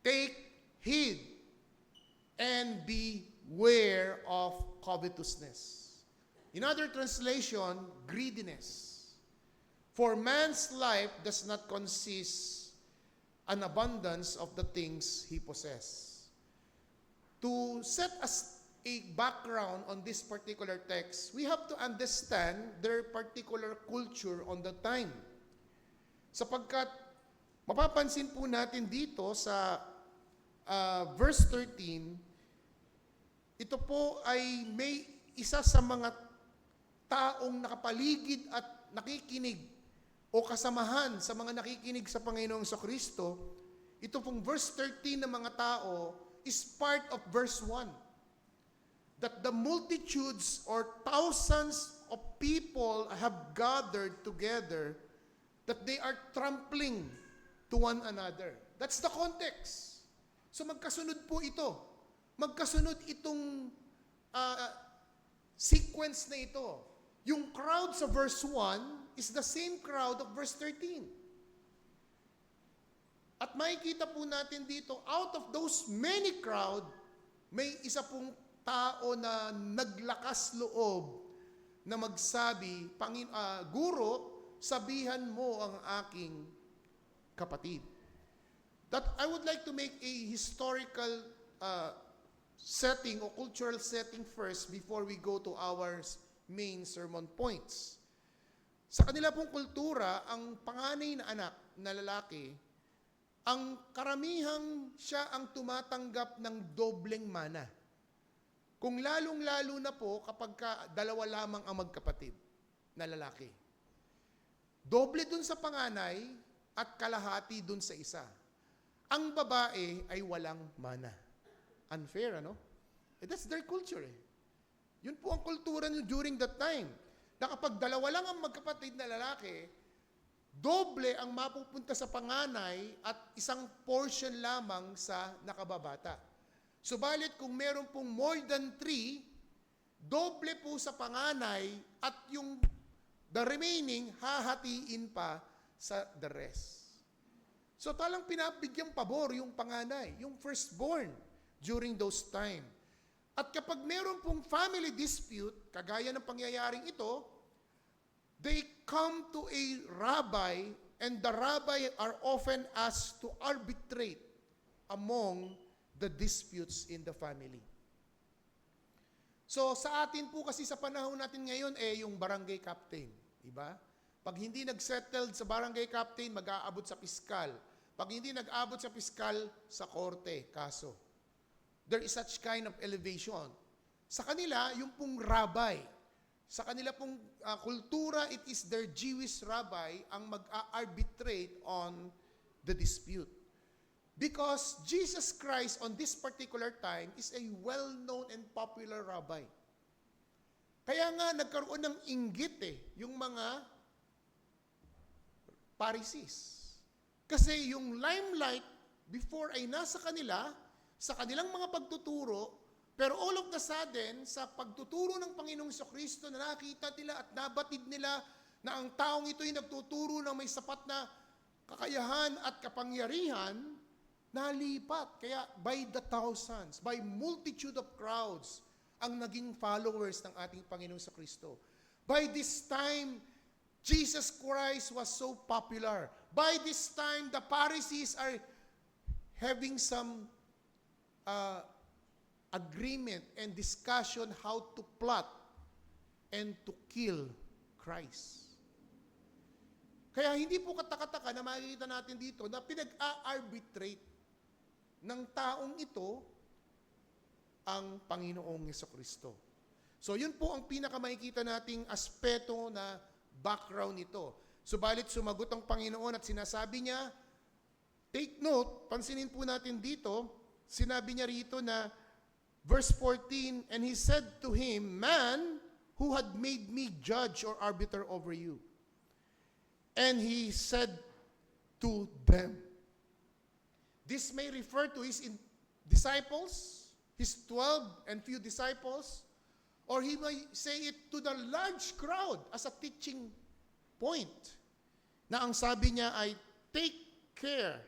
take heed and beware of covetousness. In other translation, greediness. For man's life does not consist an abundance of the things he possesses. To set a background on this particular text, we have to understand their particular culture on the time. Sapagkat mapapansin po natin dito sa verse 13, ito po ay may isa sa mga taong nakapaligid at nakikinig o kasamahan sa mga nakikinig sa Panginoong Kristo. Ito pong verse 13 ng mga tao is part of verse 1. That the multitudes or thousands of people have gathered together, that they are trampling to one another. That's the context. So magkasunod po ito. Magkasunod itong sequence na ito. Yung crowd sa verse 1 is the same crowd of verse 13. At makikita po natin dito, out of those many crowd, may isa pong tao na naglakas loob na magsabi, Guro, sabihan mo ang aking kapatid. That I would like to make a historical setting o cultural setting first before we go to our main sermon points. Sa kanila pong kultura, ang panganay na anak na lalaki, ang karamihang siya ang tumatanggap ng dobleng mana. Kung lalong-lalo na po kapag dalawa lamang ang magkapatid na lalaki. Doble dun sa panganay at kalahati dun sa isa. Ang babae ay walang mana. Unfair, ano? That's their culture eh. Yun po ang kultura nyo during that time. Na kapag dalawa lang ang magkapatid na lalaki, doble ang mapupunta sa panganay at isang portion lamang sa nakababata. Subalit kung meron pong more than 3, doble po sa panganay at yung the remaining hahatiin pa sa the rest. So talang pinabigyang pabor yung panganay, yung firstborn during those time. At kapag meron pong family dispute, kagaya ng pangyayaring ito, they come to a rabbi and the rabbi are often asked to arbitrate among the disputes in the family. So sa atin po kasi sa panahon natin ngayon yung barangay captain, diba? Pag hindi nag-settled sa barangay captain, mag-aabot sa piskal. Pag hindi nag-abot sa piskal, sa korte, kaso. There is such kind of elevation. Sa kanila, yung pong rabbi, sa kanila pong kultura, it is their Jewish rabbi ang mag-arbitrate on the dispute. Because Jesus Christ on this particular time is a well-known and popular rabbi. Kaya nga nagkaroon ng inggit yung mga Pharisees. Kasi yung limelight before ay nasa kanila, sa kanilang mga pagtuturo, pero all of the sudden, sa pagtuturo ng Panginoong Kristo na nakita nila at nabatid nila na ang taong ito ay nagtuturo na may sapat na kakayahan at kapangyarihan, nalipat. Kaya by the thousands, by multitude of crowds, ang naging followers ng ating Panginoong Kristo. By this time, Jesus Christ was so popular. By this time, the Pharisees are having some agreement and discussion how to plot and to kill Christ. Kaya hindi po katakataka na makikita natin dito na pinag-a-arbitrate ng taong ito ang Panginoong Jesucristo. So yun po ang pinakamakikita nating aspeto na background nito. Subalit sumagot ang Panginoon at sinasabi niya, take note, pansinin po natin dito, sinabi niya rito na verse 14, and he said to him, man, who had made me judge or arbiter over you? And he said to them, this may refer to his disciples, his 12 and few disciples, or he may say it to the large crowd as a teaching point. Na ang sabi niya ay, take care,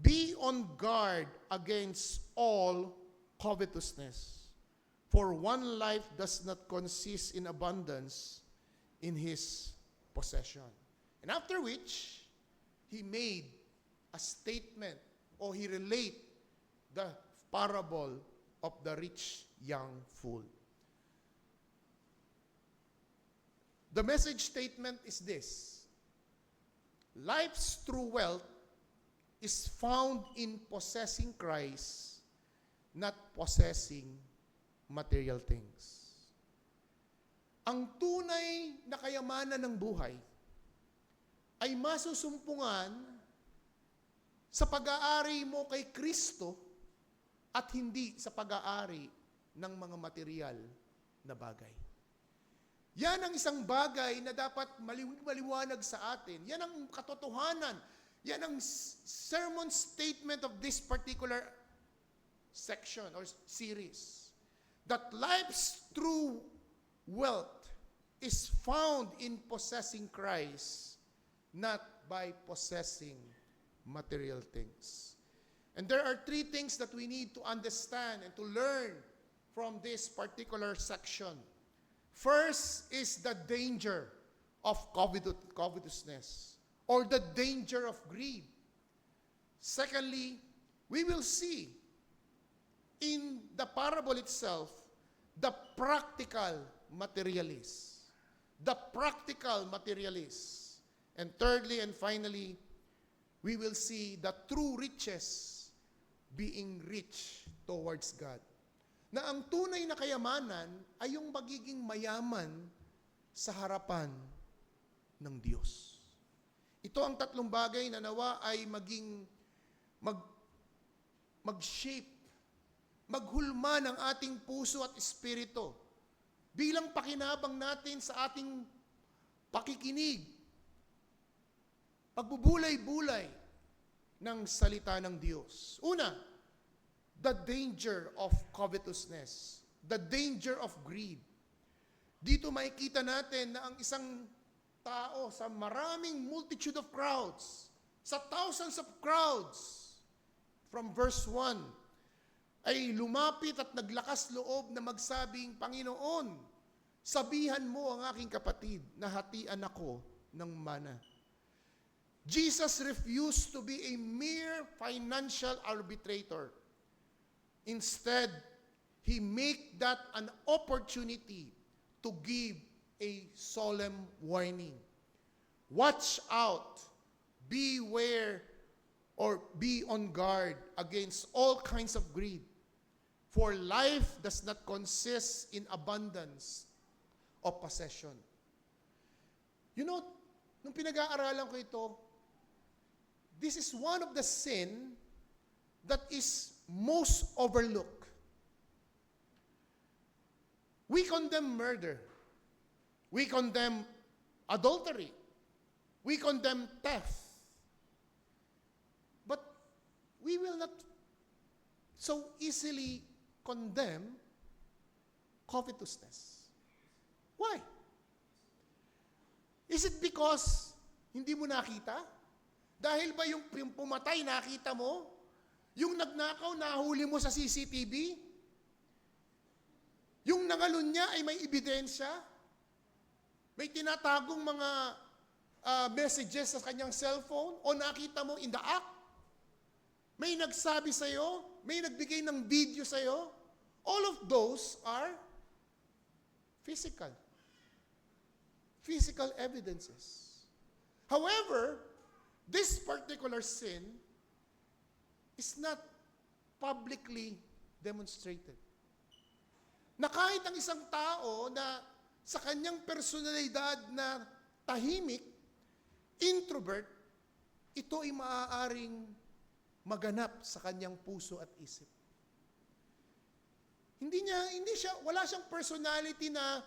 be on guard against all covetousness, for one life does not consist in abundance in his possession. And after which, he made a statement, or he relate the parable of the rich young fool. The message statement is this: life's true wealth is found in possessing Christ, not possessing material things. Ang tunay na kayamanan ng buhay ay masusumpungan sa pag-aari mo kay Kristo at hindi sa pag-aari ng mga material na bagay. Yan ang isang bagay na dapat maliwanag sa atin. Yan ang katotohanan. Yan ang sermon statement of this particular section or series. That life's true wealth is found in possessing Christ, not by possessing material things. And there are three things that we need to understand and to learn from this particular section. First is the danger of covetousness, or the danger of greed. Secondly, we will see in the parable itself the practical materialist. The practical materialist. And thirdly and finally, we will see the true riches being rich towards God. Na ang tunay na kayamanan ay yung magiging mayaman sa harapan ng Diyos. Ito ang tatlong bagay na nawa ay mag-shape, maghulma ng ating puso at espiritu bilang pakinabang natin sa ating pakikinig, pagbubulay-bulay ng salita ng Diyos. Una, the danger of covetousness, the danger of greed. Dito makikita natin na ang isang tao sa maraming multitude of crowds, sa thousands of crowds, from verse 1, ay lumapit at naglakas loob na magsabing, Panginoon, sabihan mo ang aking kapatid na hatian ako ng mana. Jesus refused to be a mere financial arbitrator. Instead, He made that an opportunity to give a solemn warning. Watch out, beware, or be on guard against all kinds of greed. For life does not consist in abundance of possession. You know, nung pinag-aaralan ko ito, this is one of the sin that is most overlooked. We condemn murder. We condemn adultery. We condemn theft. But we will not so easily condemn covetousness. Why? Is it because hindi mo nakita? Dahil ba yung pumatay nakita mo? Yung nagnakaw nahuli mo sa CCTV? Yung nangalun niya ay may ebidensya? May tinatagong mga messages sa kanyang cellphone? O nakita mo in the act? May nagsabi sa'yo? May nagbigay ng video sa'yo? All of those are physical. Physical evidences. However, this particular sin is not publicly demonstrated. Na kahit ang isang tao na sa kanyang personalidad na tahimik, introvert, ito ay maaaring maganap sa kanyang puso at isip. Wala siyang personality na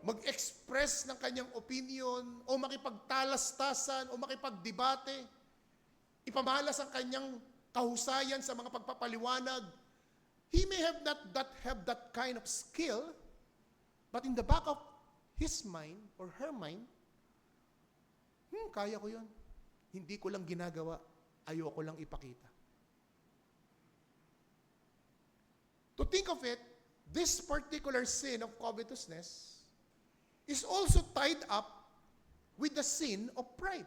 mag-express ng kanyang opinion o makipagtalastasan o makipagdebate, ipamalas ang kanyang kahusayan sa mga pagpapaliwanag. He may have have that kind of skill, but in the back of his mind or her mind, kaya ko yun. Hindi ko lang ginagawa. Ayoko lang ipakita. To think of it, this particular sin of covetousness is also tied up with the sin of pride.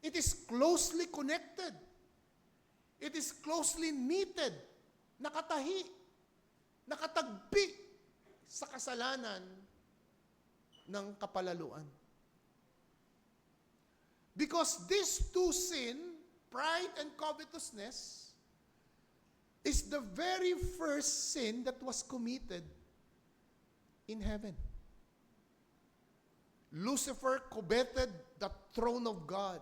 It is closely connected. It is closely knitted nakatahi, nakatagpi sa kasalanan ng kapalaluan. Because these two sin, pride and covetousness, is the very first sin that was committed in heaven. Lucifer coveted the throne of God.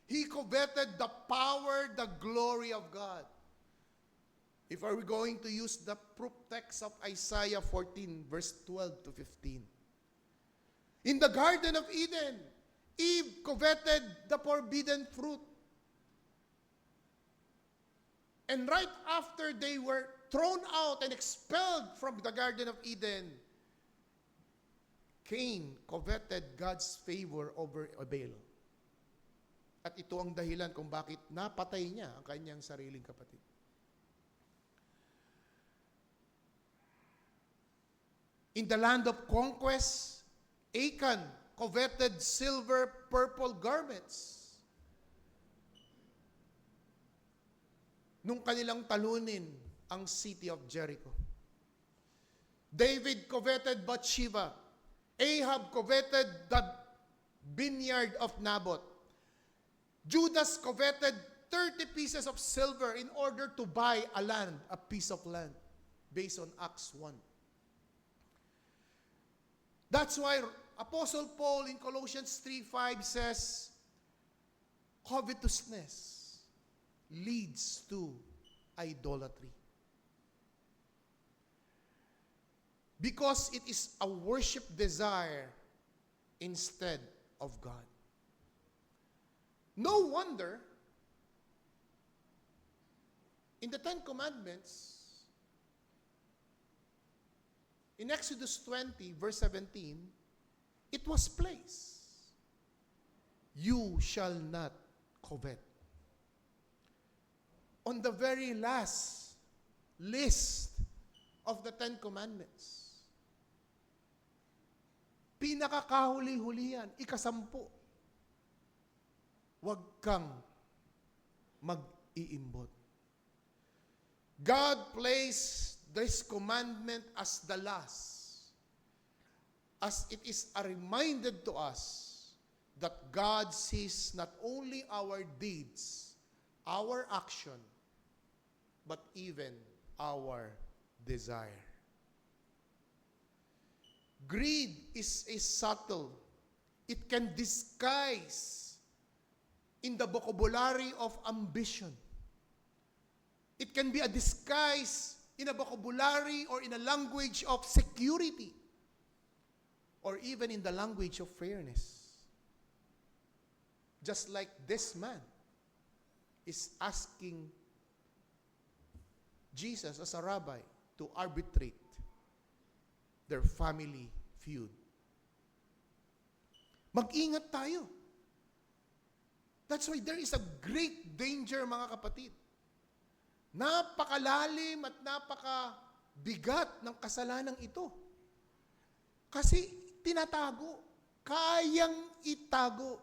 He coveted the power, the glory of God. If are we going to use the proof text of Isaiah 14, verse 12 to 15. In the Garden of Eden, Eve coveted the forbidden fruit. And right after they were thrown out and expelled from the Garden of Eden, Cain coveted God's favor over Abel. At ito ang dahilan kung bakit napatay niya ang kanyang sariling kapatid. In the land of conquest, Achan coveted silver, purple garments. Nung kanilang talunin ang city of Jericho. David coveted Bathsheba. Ahab coveted the vineyard of Naboth. Judas coveted 30 pieces of silver in order to buy a piece of land, based on Acts 1. That's why Apostle Paul in Colossians 3:5 says, covetousness leads to idolatry. Because it is a worship desire instead of God. No wonder, in the Ten Commandments, in Exodus 20, verse 17, it was placed, you shall not covet. On the very last list of the Ten Commandments. Pinakakahuli-hulihan, ikasampu. Huwag kang mag-iimbot. God placed this commandment as the last, as it is a reminder to us that God sees not only our deeds, our action, but even our desire. Greed is a subtle. It can disguise in the vocabulary of ambition. It can be a disguise in a vocabulary or in a language of security, or even in the language of fairness. Just like this man is asking Jesus as a rabbi to arbitrate their family feud. Mag-ingat tayo. That's why there is a great danger, mga kapatid. Napakalalim at napakabigat ng kasalanang ito. Kasi tinatago. Kayang itago.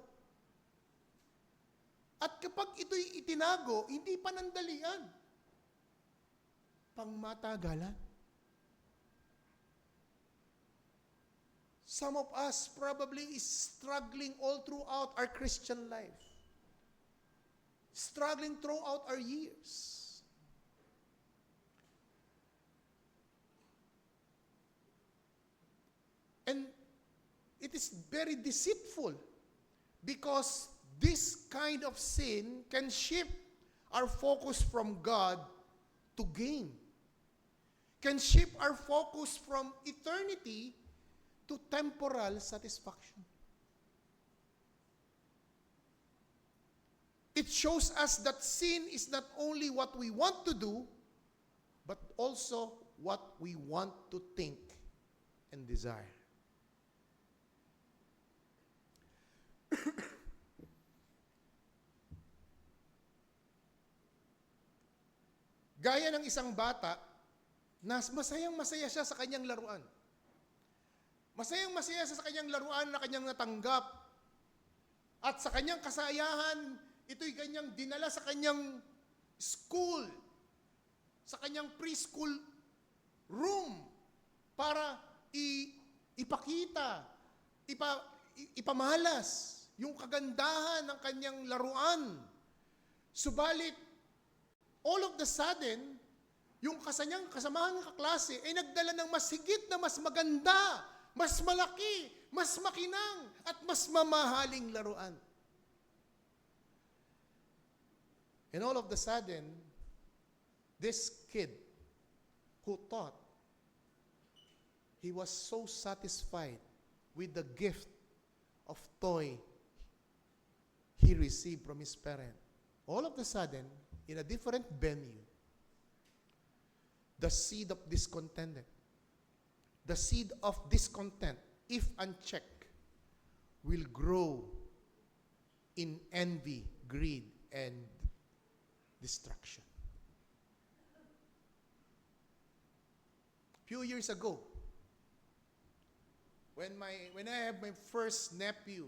At kapag ito'y itinago, hindi panandalian. Pangmatagalan. Some of us probably is struggling all throughout our Christian life. Struggling throughout our years. And it is very deceitful because this kind of sin can shift our focus from God to gain. Can shift our focus from eternity to temporal satisfaction. It shows us that sin is not only what we want to do, but also what we want to think and desire. Gaya ng isang bata na masayang-masaya siya sa kanyang laruan. Masayang-masaya siya sa kanyang laruan na kanyang natanggap. At sa kanyang kasayahan, ito'y kanyang dinala sa kanyang school, sa kanyang preschool room para ipakita, ipamalas yung kagandahan ng kanyang laruan. Subalit, all of the sudden, yung kasamahan ng kaklase ay nagdala ng mas higit na mas maganda, mas malaki, mas makinang, at mas mamahaling laruan. And all of the sudden, this kid who thought he was so satisfied with the gift of toy he received from his parent, all of a sudden, in a different venue, the seed of discontent, if unchecked, will grow in envy, greed, and destruction. Few years ago, when I have my first nephew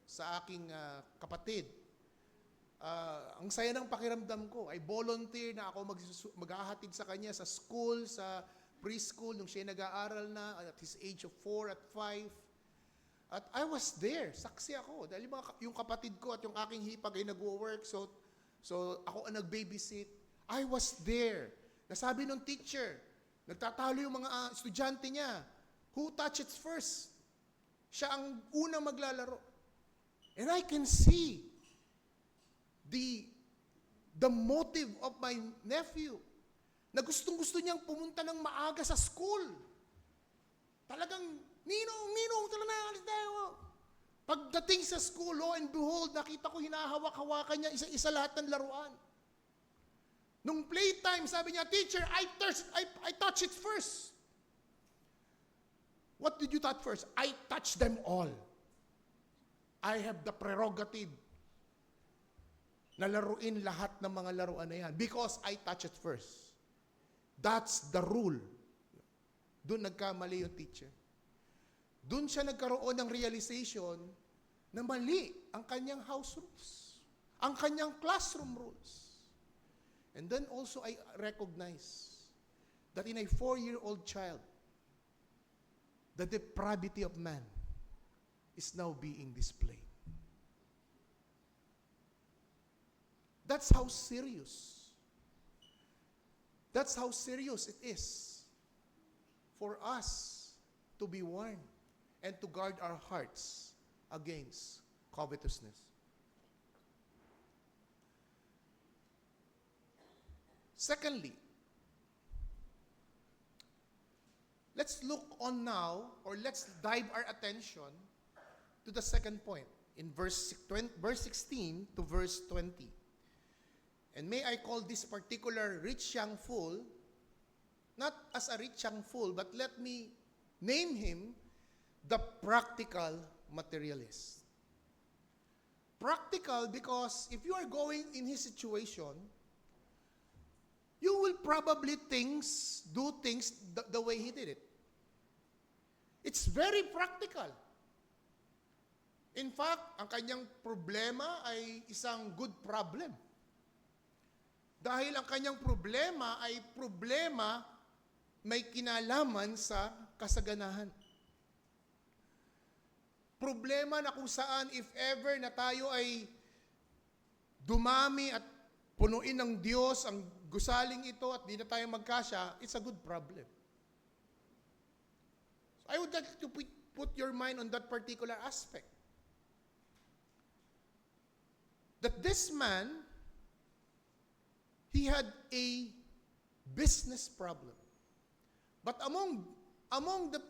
sa aking kapatid, ang saya ng pakiramdam ko. I volunteer na ako maghahatid sa kanya sa school, sa preschool, nung siya nag-aaral na at his age of 4 at 5. At I was there, saksi ako. Dahil yung kapatid ko at yung aking hipag ay nag-work, so ako ang nag-babysit. I was there. Nasabi ng teacher, nagtatalo yung mga estudyante niya. Who touched it first? Siya ang unang maglalaro. And I can see the motive of my nephew na gustong-gusto niyang pumunta ng maaga sa school. Talagang, Ninong, tala na, alis tayo. Pagdating sa school, lo and behold, nakita ko hinahawak-hawakan niya isa-isa lahat ng laruan. Nung playtime, sabi niya, teacher, I touch it first. What did you touch first? I touch them all. I have the prerogative na laruin lahat ng mga laruan na yan because I touch it first. That's the rule. Doon nagkamali yung teacher. Doon siya nagkaroon ng realization na mali ang kanyang house rules, ang kanyang classroom rules. And then also I recognize that in a 4-year-old child, the depravity of man is now being displayed. That's how serious it is for us to be warned and to guard our hearts against covetousness. Secondly, let's look on now, or let's dive our attention to the second point in verse 16 to verse 20. And may I call this particular rich young fool, not as a rich young fool, but let me name him the practical materialist. Practical because if you are going in his situation, you will probably do things the way he did it. It's very practical. In fact, ang kanyang problema ay isang good problem. Dahil ang kanyang problema ay problema may kinalaman sa kasaganahan. Problema na kung saan if ever na tayo ay dumami at punuin ng Diyos ang gusaling ito at di na tayo magkasya, it's a good problem. So I would like to put your mind on that particular aspect. That this man, he had a business problem. But among the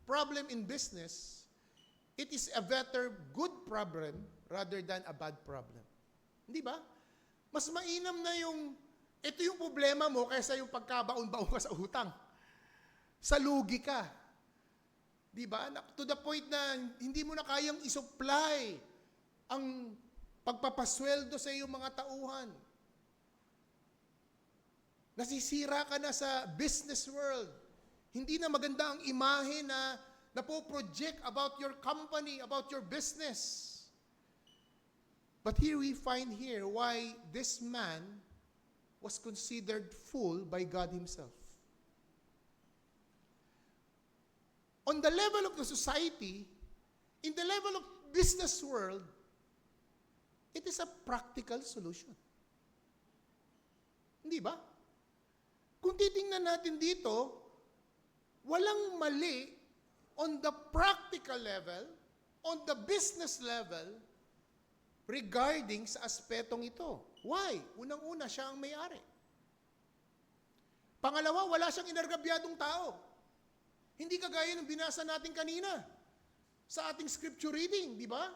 problem in business, it is a better good problem rather than a bad problem. Hindi ba? Mas mainam na ito yung problema mo kaysa yung pagkabaon-baon ka sa utang. Sa lugi ka. Di ba? To the point na hindi mo na kayang isupply ang pagpapasweldo sa iyong mga tauhan. Nasisira ka na sa business world. Hindi na maganda ang imahe na napo-project about your company, about your business. But here we find why this man was considered full by God Himself. On the level of the society, in the level of business world, it is a practical solution. Hindi ba? Kung titingnan natin dito, walang mali on the practical level, on the business level, regarding sa aspetong ito. Why? Unang-una, siya ang may-ari. Pangalawa, wala siyang inargabyadong tao. Hindi kagaya ng binasa natin kanina sa ating scripture reading, di ba?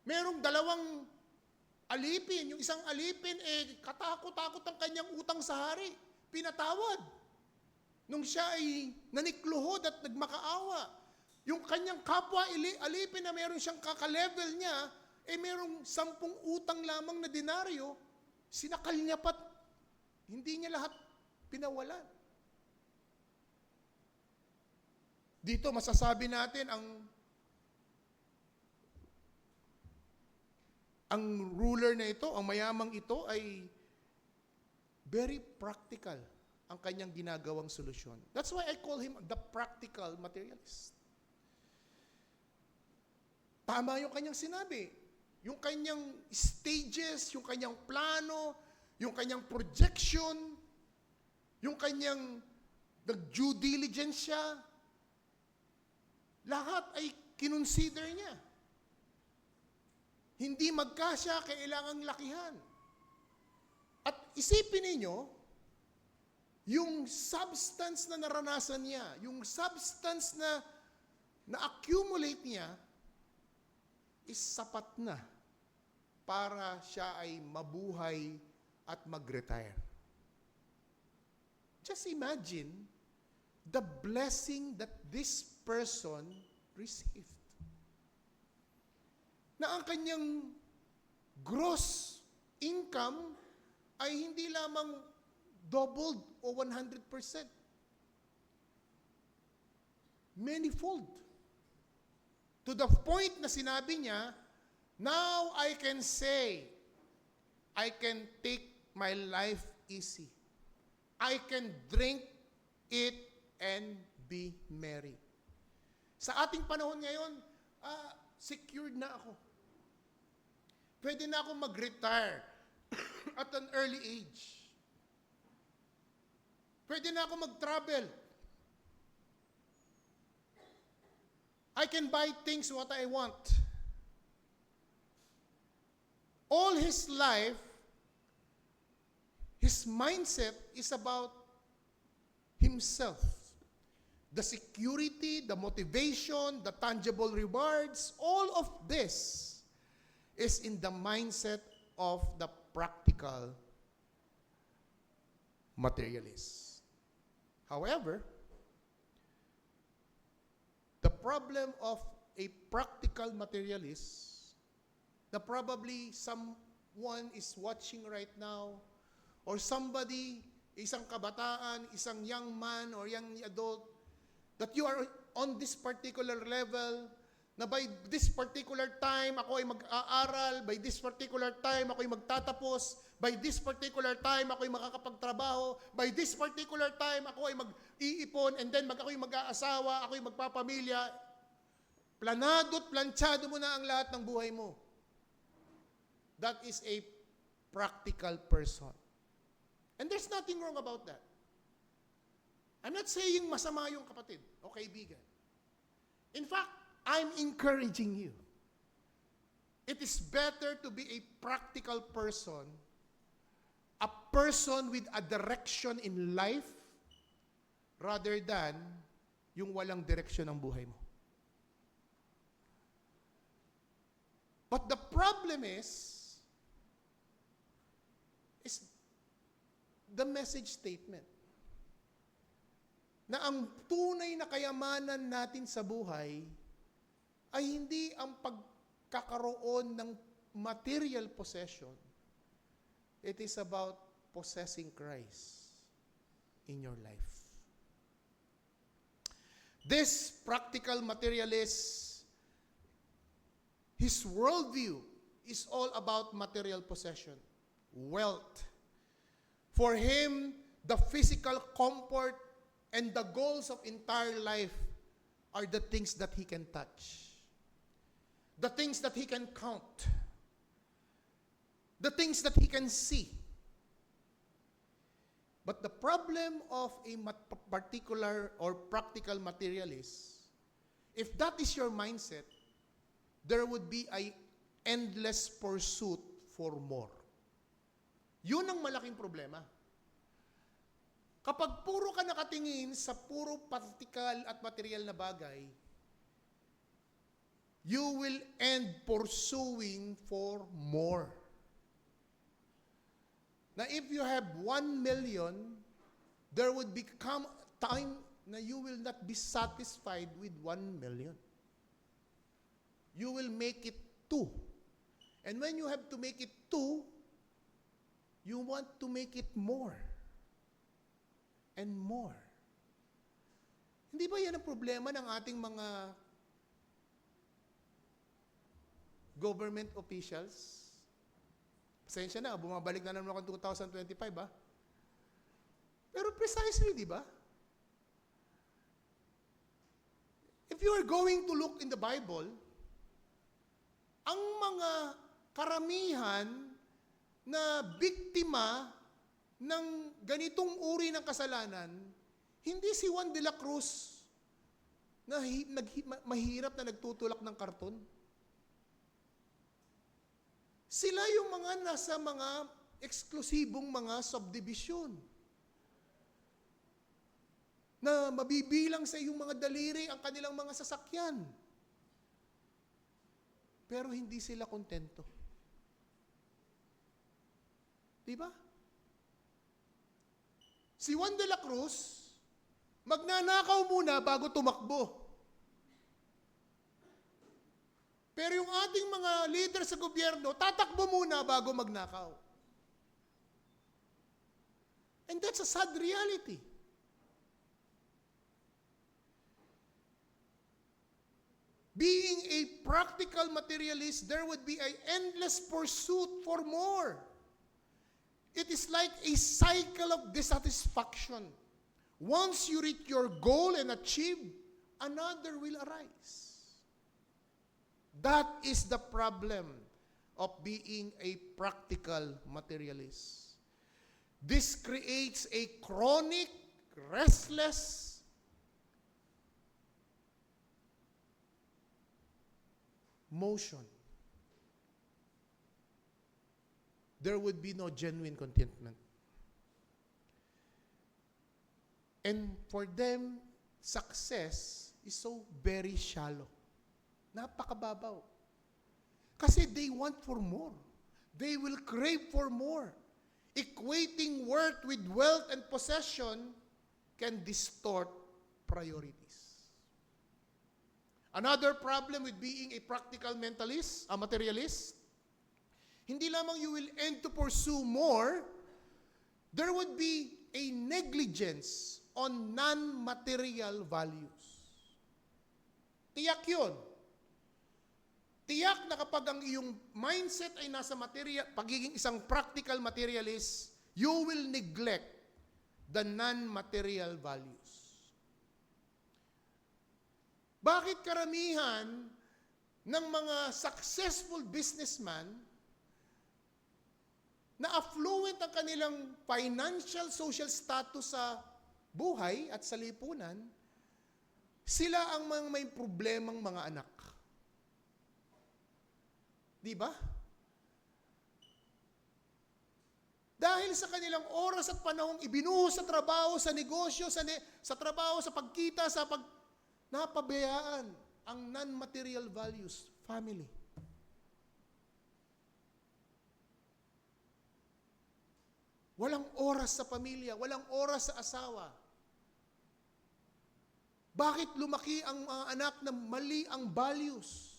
Merong dalawang alipin. Yung isang alipin, katakot-takot ang kanyang utang sa hari. Pinatawad. Nung siya ay nanikluhod at nagmakaawa. Yung kanyang kapwa alipin na meron siyang kakalevel niya, merong 10 utang lamang na denaryo, sinakal niya pat, hindi niya lahat pinawalan. Dito masasabi natin ang ruler na ito, ang mayamang ito ay very practical ang kanyang ginagawang solusyon. That's why I call him the practical materialist. Tama yung kanyang sinabi. Yung kanyang stages, yung kanyang plano, yung kanyang projection, yung kanyang due diligence siya, lahat ay kinonsider niya. Hindi magkasya, kailangang lakihan. At isipin ninyo, yung substance na naranasan niya, yung substance na na-accumulate niya, is sapat na para siya ay mabuhay at mag-retire. Just imagine the blessing that this person received. Na ang kanyang gross income ay hindi lamang doubled o 100%. Manifold. To the point na sinabi niya, now I can say, I can take my life easy. I can drink it and be merry. Sa ating panahon ngayon, secured na ako. Pwede na ako mag-retire at an early age. Pwede na ako mag-travel. I can buy things what I want. All his life, his mindset is about himself. The security, the motivation, the tangible rewards, all of this is in the mindset of the practical materialist. However, the problem of a practical materialist, na probably someone is watching right now, or somebody, isang kabataan, isang young man or young adult, that you are on this particular level, na by this particular time, ako ay mag-aaral, by this particular time, ako ay magtatapos, by this particular time, ako ay makakapagtrabaho, by this particular time, ako ay mag-iipon, and then ako ay mag-aasawa, ako ay magpapamilya. Planado't planchado mo na ang lahat ng buhay mo. That is a practical person. And there's nothing wrong about that. I'm not saying masama yung kapatid o kaibigan. In fact, I'm encouraging you. It is better to be a practical person, a person with a direction in life, rather than yung walang direksyon ng buhay mo. But the problem is the message statement. Na ang tunay na kayamanan natin sa buhay ay hindi ang pagkakaroon ng material possession. It is about possessing Christ in your life. This practical materialist, his worldview is all about material possession, wealth, For him, the physical comfort and the goals of entire life are the things that he can touch. The things that he can count. The things that he can see. But the problem of a particular or practical materialist, if that is your mindset, there would be an endless pursuit for more. Yun ang malaking problema. Kapag puro ka nakatingin sa puro practical at material na bagay, you will end pursuing for more. Now, if you have 1 million, there would become time na you will not be satisfied with 1 million. You will make it 2. And when you have to make it 2, you want to make it more. And more. Hindi ba yan ang problema ng ating mga government officials? Pasensya na, bumabalik na naman ako 2025, ba? Pero precisely, di ba? If you are going to look in the Bible, ang mga karamihan na biktima ng ganitong uri ng kasalanan, hindi si Juan de la Cruz na mahirap na nagtutulak ng karton. Sila yung mga nasa mga eksklusibong mga subdivision na mabibilang sa iyong mga daliri ang kanilang mga sasakyan. Pero hindi sila kontento. Diba? Si Juan de la Cruz, magnanakaw muna bago tumakbo. Pero yung ating mga leader sa gobyerno, tatakbo muna bago magnakaw. And that's a sad reality. Being a practical materialist, there would be an endless pursuit for more. It is like a cycle of dissatisfaction. Once you reach your goal and achieve, another will arise. That is the problem of being a practical materialist. This creates a chronic, restless, motion. There would be no genuine contentment. And for them, success is so very shallow. Napakababaw. Kasi they want for more. They will crave for more. Equating worth with wealth and possession can distort priorities. Another problem with being a practical mentalist, a materialist, hindi lamang you will end to pursue more, there would be a negligence on non-material values. Tiyak yun. Tiyak na kapag ang iyong mindset ay nasa material, pagiging isang practical materialist, you will neglect the non-material values. Bakit karamihan ng mga successful businessman na affluent ang kanilang financial, social status sa buhay at sa lipunan, sila ang mga may problemang mga anak? Di ba? Dahil sa kanilang oras at panahong ibinuhos sa trabaho, sa negosyo, sa trabaho, sa pagkita, napabayaan ang non-material values, family. Walang oras sa pamilya, walang oras sa asawa. Bakit lumaki ang mga anak na mali ang values?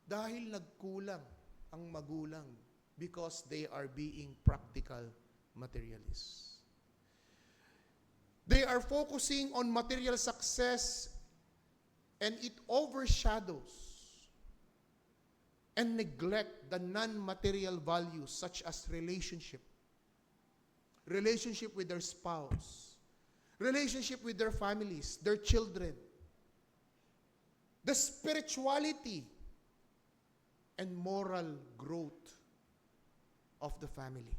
Dahil nagkulang ang magulang because they are being practical materialists. They are focusing on material success and it overshadows and neglect the non-material values such as relationship with their spouse, relationship with their families, their children, the spirituality and moral growth of the family.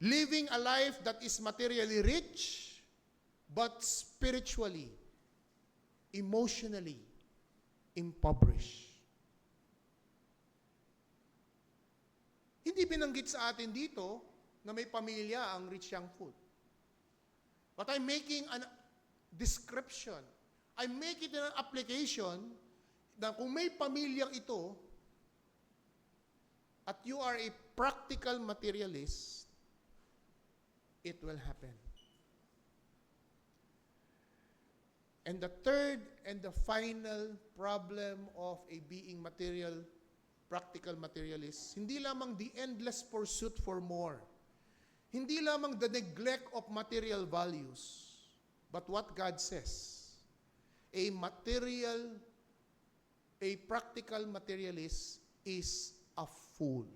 Living a life that is materially rich, but spiritually, emotionally impoverished. Hindi binanggit sa atin dito na may pamilya ang rich young fool. But I'm making a description. I make it an application na kung may pamilyang ito at you are a practical materialist, it will happen. And the third and the final problem of a being practical materialist, hindi lamang the endless pursuit for more, hindi lamang the neglect of material values, but what God says, a practical materialist is a fool.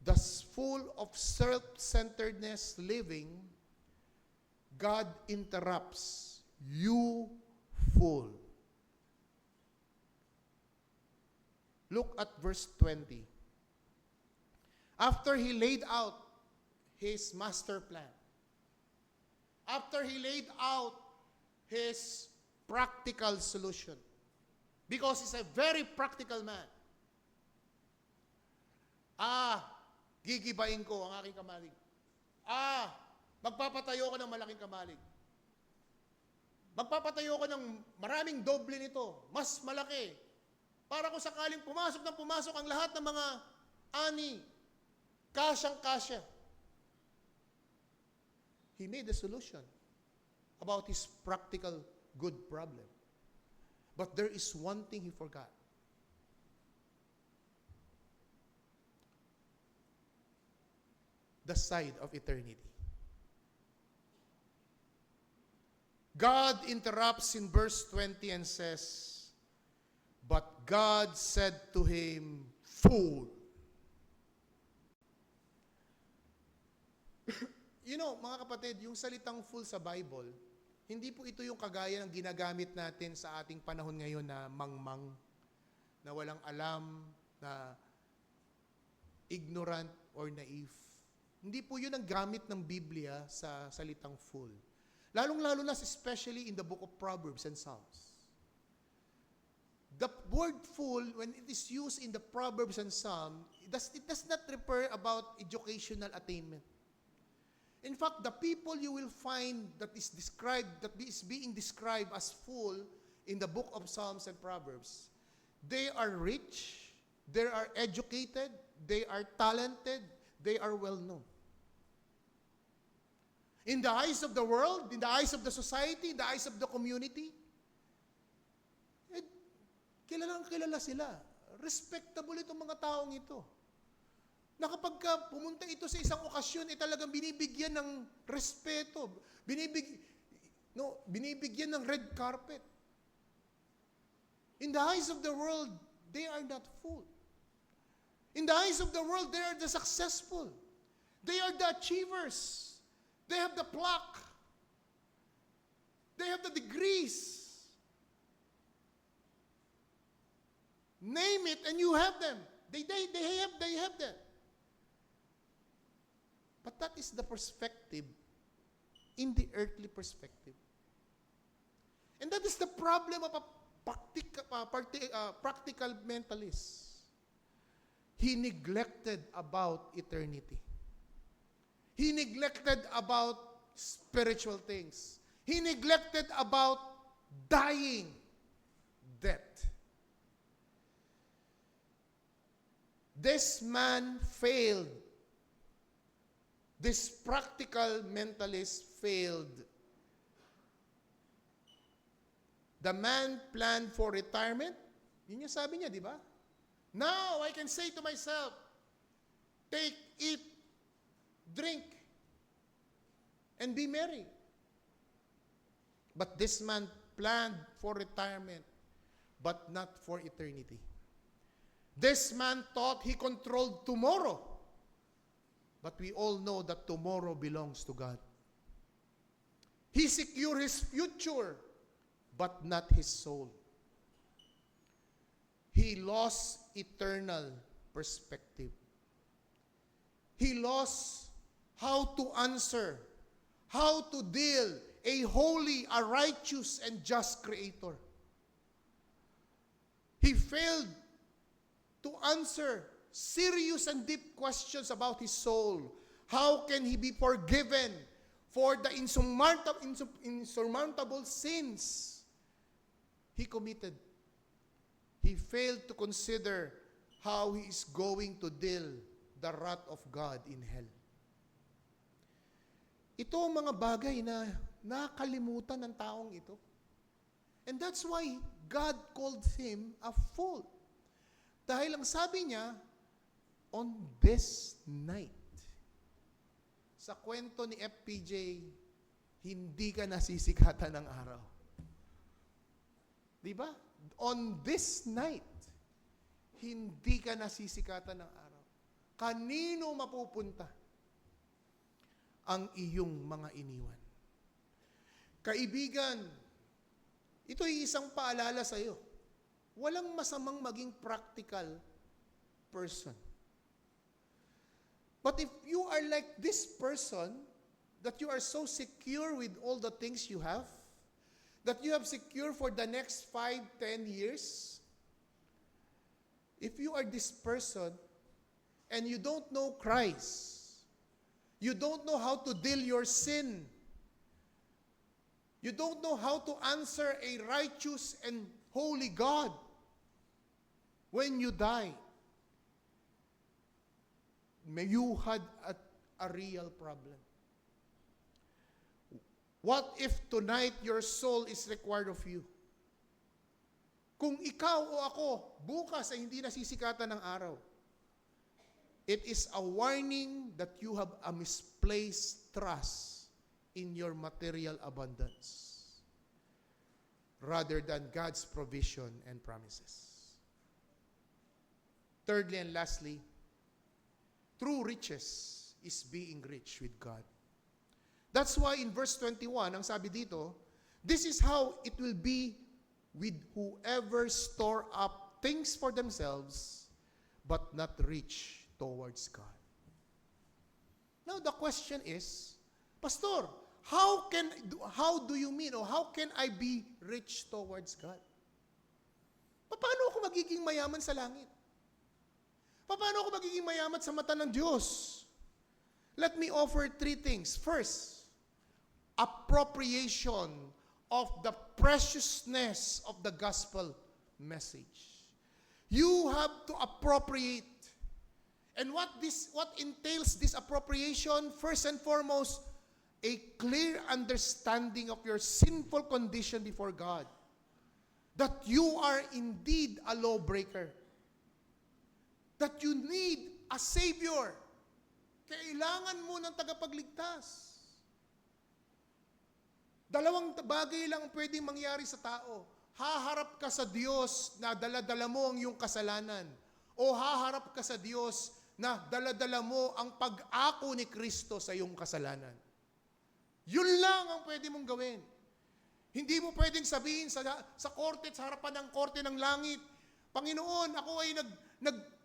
Thus, full of self-centeredness living, God interrupts, you fool. Look at verse 20. After he laid out his master plan, after he laid out his practical solution, because he's a very practical man. Gigibain ko ang aking kamalig. Magpapatayo ko ng malaking kamalig. Magpapatayo ko ng maraming doble nito, mas malaki. Para kung sakaling pumasok ang lahat ng mga ani, kasyang-kasya. He made a solution about his practical good problem. But there is one thing he forgot. The side of eternity. God interrupts in verse 20 and says, but God said to him, fool. You know, mga kapatid, yung salitang fool sa Bible, hindi po ito yung kagaya ng ginagamit natin sa ating panahon ngayon na mangmang, na walang alam, na ignorant or naive. Hindi po yun ang gamit ng Biblia sa salitang fool. Lalong-lalo na especially in the book of Proverbs and Psalms. The word fool, when it is used in the Proverbs and Psalms, it does not refer about educational attainment. In fact, the people you will find that is being described as fool in the book of Psalms and Proverbs, they are rich, they are educated, they are talented, they are well-known. In the eyes of the world, in the eyes of the society, in the eyes of the community, kilala sila. Respectable itong mga taong ito. Na kapag pumunta ito sa isang okasyon, talagang binibigyan ng respeto. Binibigyan ng red carpet. In the eyes of the world, they are not fool. In the eyes of the world, they are the successful. They are the achievers. They have the plaque. They have the degrees. Name it and you have them. They have them. But that is the perspective in the earthly perspective. And that is the problem of a practical mentalist. He neglected about eternity. He neglected about spiritual things. He neglected about dying, death. This man failed. This practical mentalist failed. The man planned for retirement. Yun yung sabi niya, di ba? Now, I can say to myself, take, eat, drink, and be merry. But this man planned for retirement. but not for eternity. This man thought he controlled tomorrow, but we all know that tomorrow belongs to God. He secured his future, but not his soul. He lost eternal perspective. He lost how to answer, how to deal a holy, a righteous, and just Creator. He failed to answer serious and deep questions about his soul. How can he be forgiven for the insurmountable sins he committed? He failed to consider how he is going to deal the wrath of God in hell. Ito ang mga bagay na nakalimutan ng taong ito. And that's why God called him a fool. Dahil ang sabi niya, on this night, sa kwento ni FPJ, hindi ka nasisikatan ng araw. Di ba? On this night, hindi ka nasisikatan ng araw. Kanino mapupunta ang iyong mga iniwan? Kaibigan, ito ay isang paalala sa iyo. Walang masamang maging practical person. But if you are like this person, that you are so secure with all the things you have, that you have secured for the next 5, 10 years, if you are this person and you don't know Christ, you don't know how to deal your sin, you don't know how to answer a righteous and holy God when you die, you had a real problem. What if tonight your soul is required of you? Kung ikaw o ako, bukas ay hindi nasisikatan ng araw, it is a warning that you have a misplaced trust in your material abundance rather than God's provision and promises. Thirdly and lastly, true riches is being rich with God. That's why in verse 21, ang sabi dito, this is how it will be with whoever store up things for themselves, but not rich towards God. Now the question is, Pastor, how do you mean, or how can I be rich towards God? Paano ako magiging mayaman sa langit? Paano ako magiging mayaman sa mata ng Diyos? Let me offer 3 things. First, appropriation of the preciousness of the gospel message. You have to appropriate. And what entails this appropriation? First and foremost, a clear understanding of your sinful condition before God. That you are indeed a lawbreaker. That you need a Savior. Kailangan mo ng tagapagligtas. Dalawang bagay lang ang pwedeng mangyari sa tao. Haharap ka sa Diyos na dala-dala mo ang iyong kasalanan. O haharap ka sa Diyos na dala-dala mo ang pag-ako ni Kristo sa iyong kasalanan. Yun lang ang pwede mong gawin. Hindi mo pwedeng sabihin sa korte, sa harapan ng korte ng langit, Panginoon, ako ay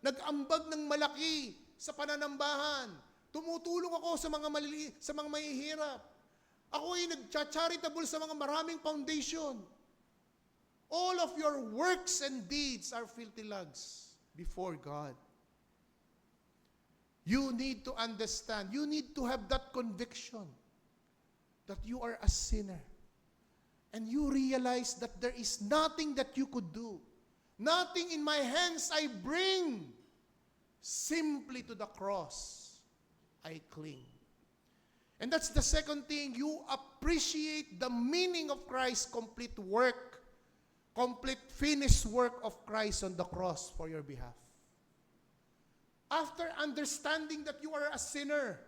nag-ambag ng malaki sa pananambahan. Tumutulong ako sa mga sa mga mahihirap. Ako ay nag-charitable sa mga maraming foundation. All of your works and deeds are filthy rags before God. You need to understand, you need to have that conviction that you are a sinner. And you realize that there is nothing that you could do. Nothing in my hands I bring. Simply to the cross I cling. And that's the second thing. You appreciate the meaning of Christ's complete work, complete finished work of Christ on the cross for your behalf. After understanding that you are a sinner,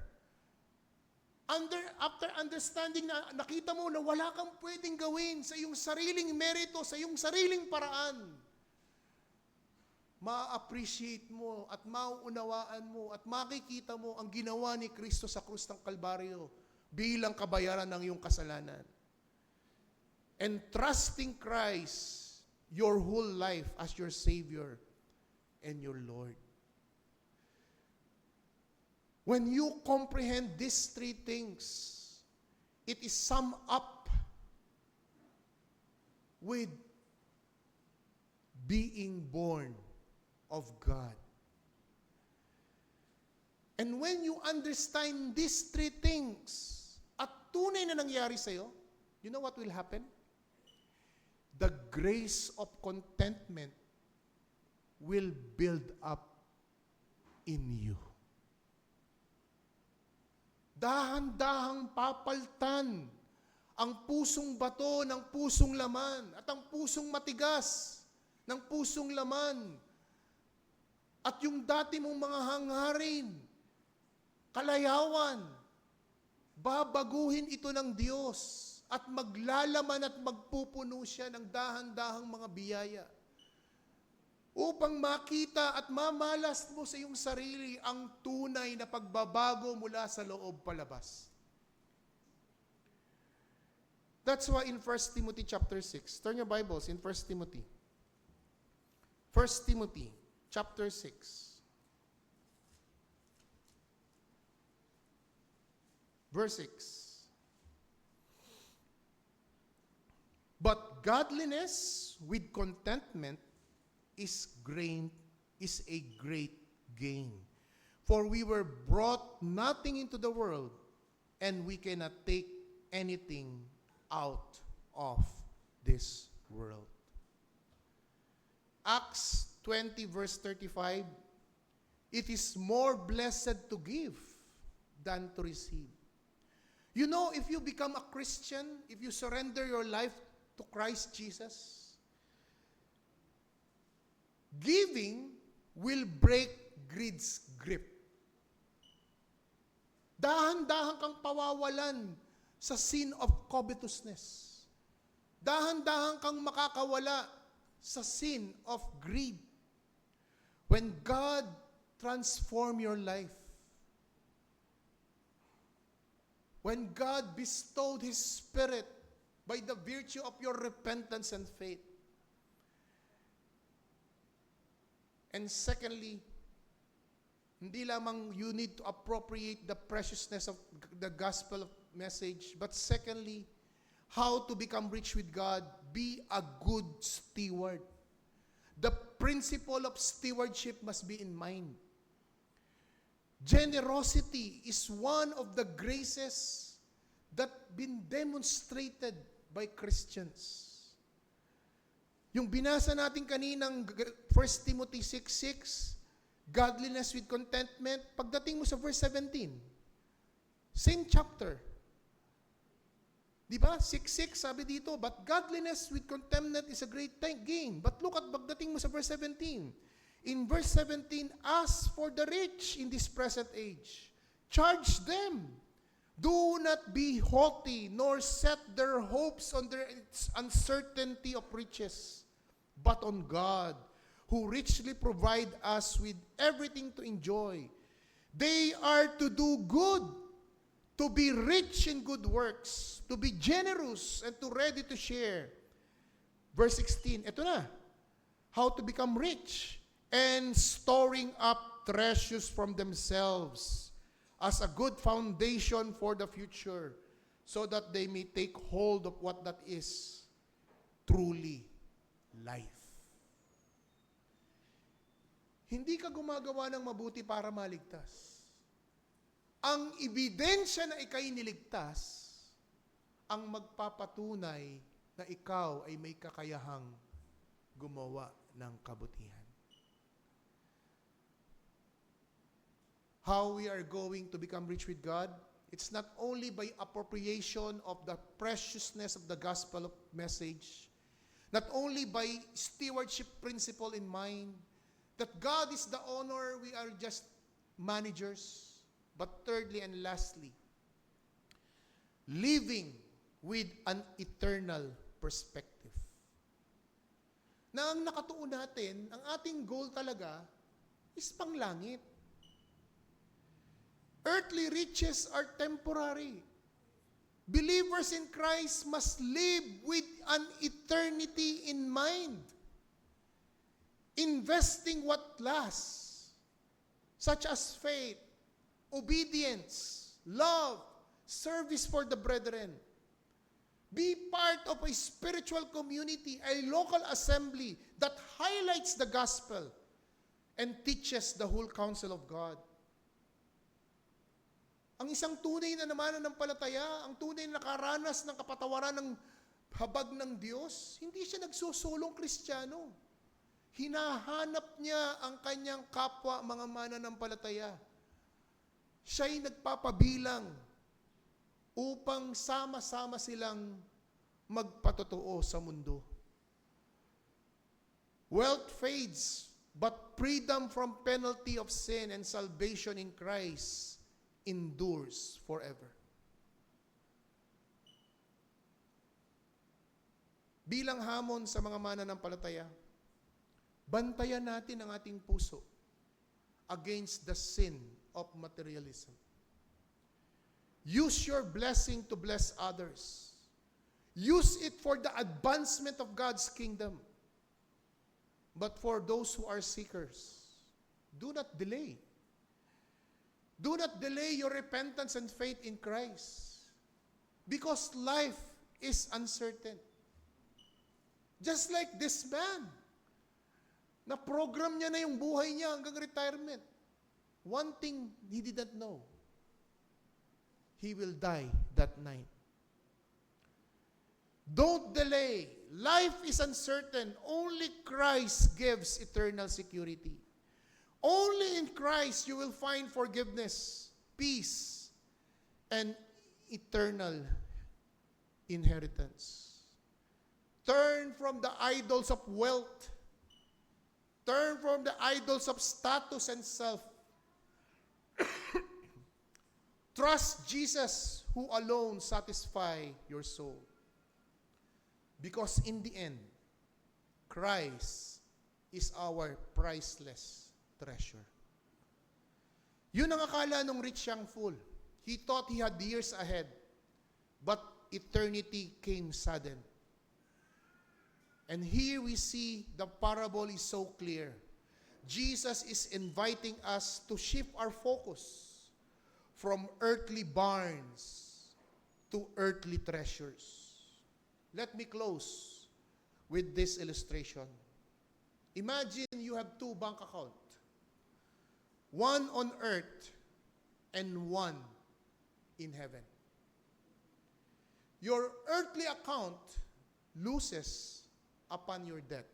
After understanding na nakita mo na wala kang pwedeng gawin sa iyong sariling merito, sa iyong sariling paraan, ma-appreciate mo at mauunawaan mo at makikita mo ang ginawa ni Kristo sa krus ng Kalbaryo bilang kabayaran ng iyong kasalanan. And trusting Christ your whole life as your Savior and your Lord. When you comprehend these three things, it is summed up with being born of God. And when you understand these three things, at tunay na nangyari sa'yo, you know what will happen? The grace of contentment will build up in you. Dahan-dahang papaltan ang pusong bato ng pusong laman at ang pusong matigas ng pusong laman at yung dati mong mga hangarin, kalayawan, babaguhin ito ng Diyos at maglalaman at magpupuno siya ng dahan-dahang mga biyaya upang makita at mamalas mo sa iyong sarili ang tunay na pagbabago mula sa loob palabas. That's why in 1 Timothy chapter 6, turn your Bibles in 1 Timothy. 1 Timothy chapter 6. Verse 6. But godliness with contentment is a great gain. For we were brought nothing into the world, and we cannot take anything out of this world. Acts 20 verse 35, it is more blessed to give than to receive. You know, if you become a Christian, if you surrender your life to Christ Jesus, giving will break greed's grip. Dahan-dahan kang pawawalan sa sin of covetousness. Dahan-dahan kang makakawala sa sin of greed. When God transform your life, when God bestowed His Spirit by the virtue of your repentance and faith, and secondly, hindi lamang you need to appropriate the preciousness of the gospel message, but secondly, how to become rich with God, be a good steward. The principle of stewardship must be in mind. Generosity is one of the graces that been demonstrated by Christians. Yung binasa natin kaninang 1 Timothy 6:6, godliness with contentment, pagdating mo sa verse 17, same chapter. Di ba? 6:6, sabi dito, but godliness with contentment is a great gain. But look at pagdating mo sa verse 17. In verse 17, as for the rich in this present age, charge them. Do not be haughty, nor set their hopes on their uncertainty of riches, but on God, who richly provide us with everything to enjoy. They are to do good, to be rich in good works, to be generous, and to ready to share. Verse 16, ito na. How to become rich, and storing up treasures from themselves, as a good foundation for the future, so that they may take hold of what that is truly life. Hindi ka gumagawa ng mabuti para maligtas. Ang ebidensya na ikay niligtas, ang magpapatunay na ikaw ay may kakayahang gumawa ng kabutihan. How we are going to become rich with God? It's not only by appropriation of the preciousness of the gospel of message, not only by stewardship principle in mind, that God is the owner, we are just managers, but thirdly and lastly, living with an eternal perspective. Na ang nakatuon natin, ang ating goal talaga is panglangit. Earthly riches are temporary. Believers in Christ must live with an eternity in mind. Investing what lasts, such as faith, obedience, love, service for the brethren. Be part of a spiritual community, a local assembly that highlights the gospel and teaches the whole counsel of God. Ang isang tunay na mananampalataya, ang tunay na nakaranas ng kapatawaran ng habag ng Diyos, hindi siya nagsusulong Kristiyano. Hinahanap niya ang kanyang kapwa mga mananampalataya. Siya'y nagpapabilang upang sama-sama silang magpatotoo sa mundo. Wealth fades, but freedom from penalty of sin and salvation in Christ endures forever. Bilang hamon sa mga mananampalataya, bantayan natin ang ating puso against the sin of materialism. Use your blessing to bless others. Use it for the advancement of God's kingdom. But for those who are seekers, do not delay. Do not delay your repentance and faith in Christ. Because life is uncertain. Just like this man, na-program niya na yung buhay niya hanggang retirement. One thing he did not know, he will die that night. Don't delay. Life is uncertain. Only Christ gives eternal security. Only in Christ you will find forgiveness, peace, and eternal inheritance. Turn from the idols of wealth. Turn from the idols of status and self. Trust Jesus, who alone satisfy your soul. Because in the end, Christ is our priceless treasure. Yun ang akala ng rich young fool. He thought he had years ahead, but eternity came sudden. And here we see the parable is so clear. Jesus is inviting us to shift our focus from earthly barns to earthly treasures. Let me close with this illustration. Imagine you have two bank accounts. One on earth and one in heaven. Your earthly account loses upon your death.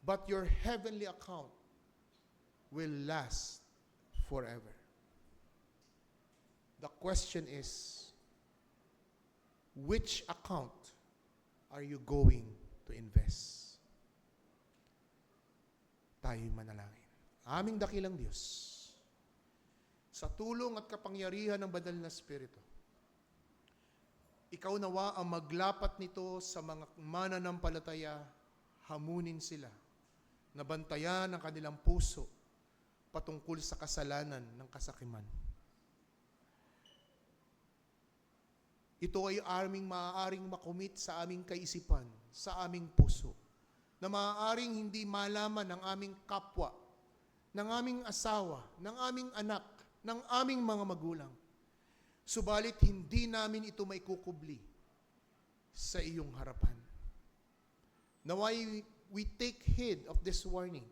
But your heavenly account will last forever. The question is, which account are you going to invest? Tayo'y manalangin. Aming dakilang Diyos, sa tulong at kapangyarihan ng Banal na Espiritu, Ikaw nawa ang maglapat nito sa mga mananampalataya, hamunin sila, nabantayan ang kanilang puso patungkol sa kasalanan ng kasakiman. Ito ay maaaring makomit sa aming kaisipan, sa aming puso, na maaaring hindi malaman ng aming kapwa, ng aming asawa, ng aming anak, ng aming mga magulang. Subalit hindi namin ito maikukubli sa iyong harapan. Naway we take heed of this warning.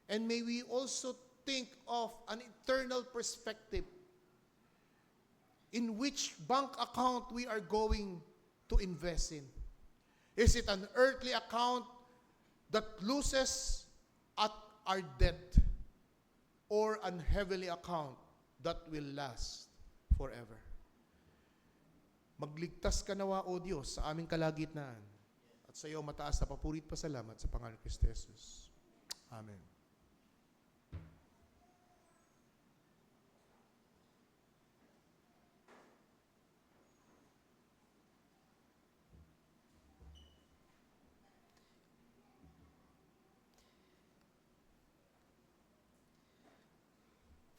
And may we also think of an eternal perspective in which bank account we are going to invest in. Is it an earthly account that loses at our death, or an heavenly account that will last forever? Magligtas ka nawa, O Diyos, sa aming kalagitnaan, at sa iyo mataas na papurit pasalamat sa pangalan ni Kristo Jesus. Amen.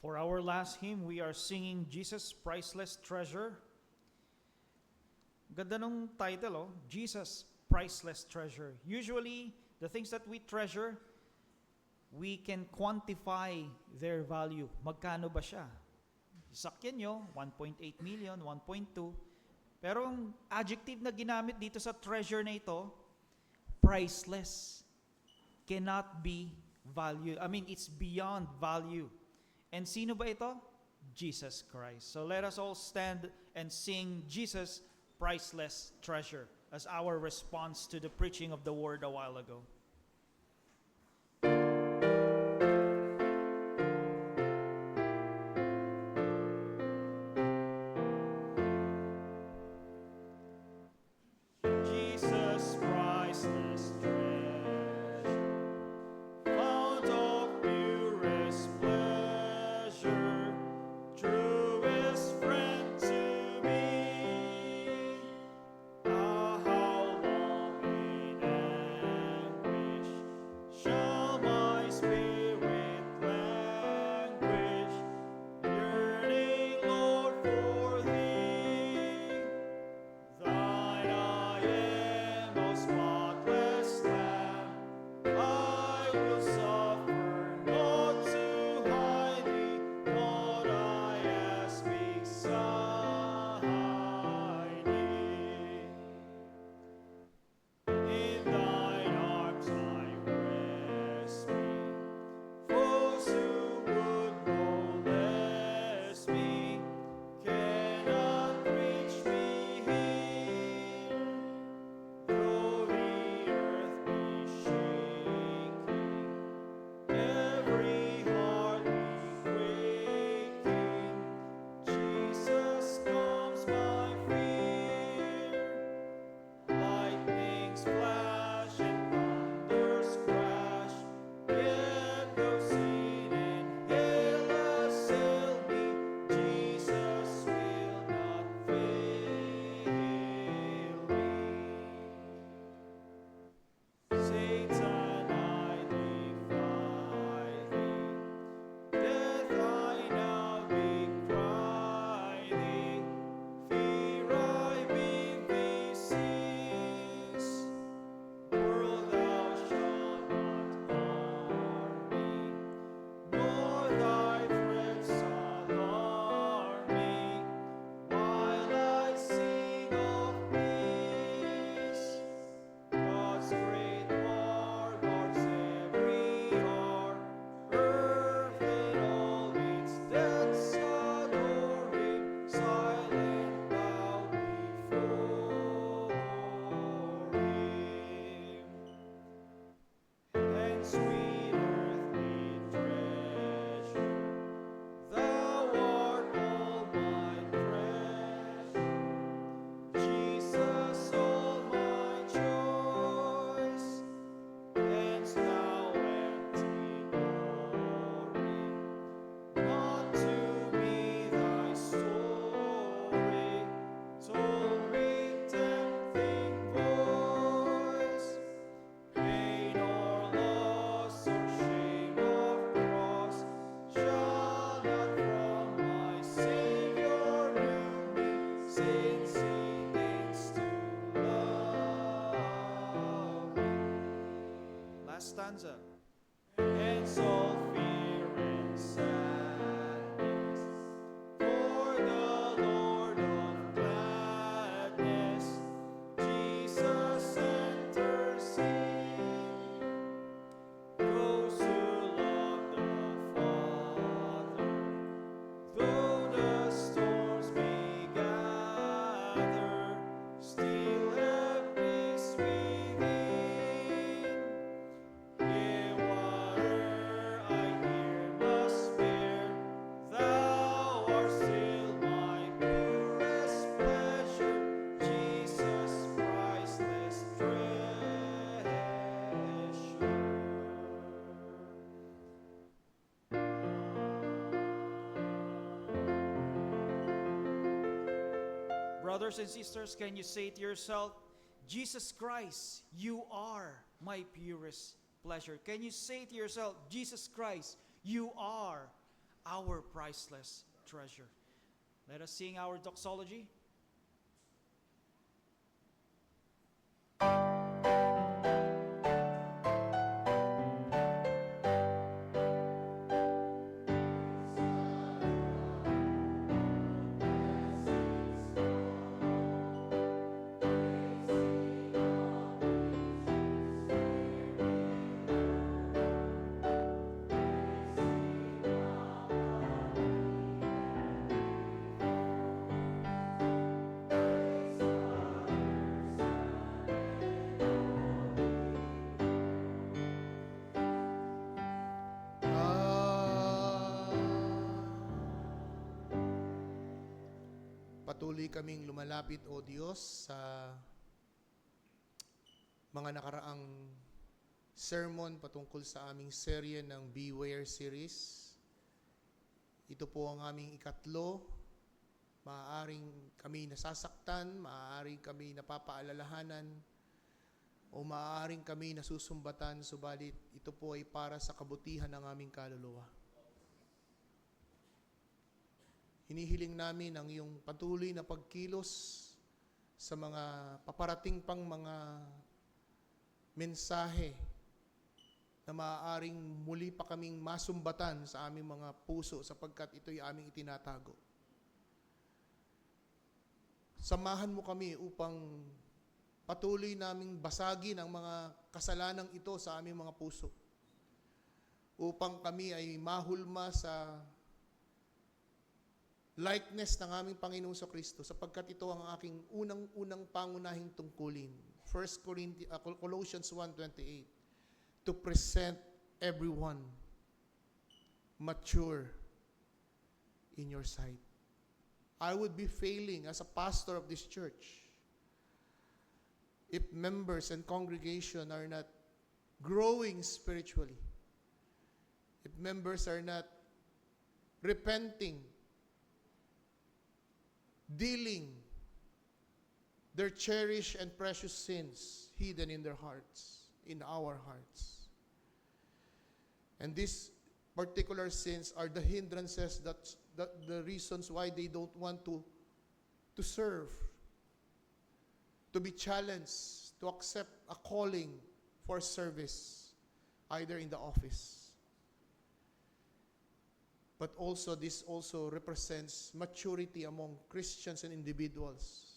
For our last hymn, we are singing Jesus, Priceless Treasure. Ganda ng title, oh, Jesus, Priceless Treasure. Usually, the things that we treasure, we can quantify their value. Magkano ba siya? Sakyan nyo, 1.8 million, 1.2. Pero ang adjective na ginamit dito sa treasure na ito, priceless. Cannot be valued. I mean, it's beyond value. And sino ba ito? Jesus Christ. So let us all stand and sing Jesus, Priceless Treasure as our response to the preaching of the word a while ago. Jesus, priceless treasure, fount of purest pleasure, truest friend to me. Ah, how long in anguish shall my spirit languish, yearning, Lord, for Thee. Thine I am, O spotless Lamb. I will suffer not to hide Thee, not I ask beside Thee. In Thine arms I rest me. Foes who would molest me cannot reach me here. Though the earth be shaking, every heart be quaking, Jesus calms my fear. Lightnings flash and thunders crash, yet though seen in hail assail me, Jesus will not fail me. Satan, I defy thee. Death, I now decry thee. Fear, I bid thee cease. World, thou shalt not harm me, nor thy threats alarm me, while I sing of peace. God's great war guards every heart, earth and all its depths adore Him, silent bow before Him. And sweet earthly treasure, Thou art all my treasure. Jesus, all my choice, hence now empty glory, not to me Thy story, told with tempting voice. Pain or loss or shame of cross shall not from my Savior move me, since He deigns to love me. Last stanza. Hence all fear and sadness, for the Lord of gladness, Jesus enters in. Those who love the Father, though the storms may gather, still have peace within. Yea, whate'er I here must bear, Thou art still my purest pleasure, Jesus, priceless treasure. Brothers and sisters, can you say to yourself, Jesus Christ, you are my purest pleasure? Can you say to yourself, Jesus Christ, you are our priceless treasure. Let us sing our doxology. Patuloy kaming lumalapit, O Diyos, sa mga nakaraang sermon patungkol sa aming serye ng Beware series. Ito po ang aming ikatlo. Maaaring kami nasasaktan, maaaring kami napapaalalahanan, o maaaring kami nasusumbatan, subalit ito po ay para sa kabutihan ng aming kaluluwa. Hinihiling namin ang iyong patuloy na pagkilos sa mga paparating pang mga mensahe na maaaring muli pa kaming masumbatan sa aming mga puso sapagkat ito'y aming itinatago. Samahan mo kami upang patuloy naming basagin ang mga kasalanang ito sa aming mga puso. Upang kami ay mahulma sa likeness ng aming Panginoong Kristo sapagkat ito ang aking unang pangunahing tungkulin. Colossians 1:28, to present everyone mature in your sight. I would be failing as a pastor of this church if members and congregation are not growing spiritually, if members are not repenting, dealing their cherished and precious sins hidden in their hearts, in our hearts. And these particular sins are the hindrances that the reasons why they don't want to serve, to be challenged, to accept a calling for service, either in the office. But also, this also represents maturity among Christians and individuals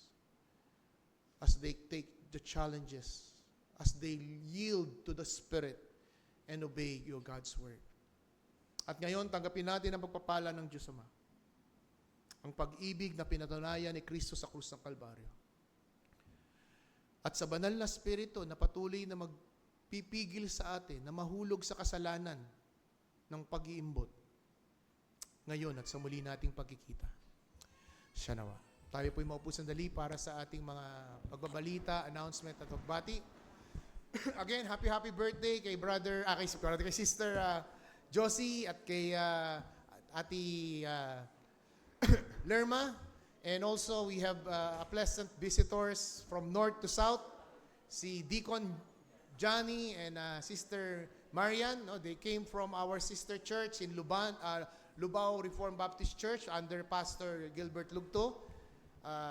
as they take the challenges, as they yield to the Spirit and obey your God's Word. At ngayon, tanggapin natin ang pagpapala ng Diyos Ama, ang pag-ibig na pinatunayan ni Kristo sa krus ng Kalbaryo. At sa banal na Espiritu na patuloy na magpipigil sa atin na mahulog sa kasalanan ng pag-iimbot, ngayon at sa muli nating pagkikita. Siya nawa. Tayo po'y maupo sandali para sa ating mga pagbabalita, announcement at pagbati. Again, happy birthday kay kay Sister Josie at kay Ate Lerma. And also we have a pleasant visitors from north to south. Si Deacon Johnny and Sister Marian. No, they came from our sister church in Lubao Reformed Baptist Church under Pastor Gilbert Lugto.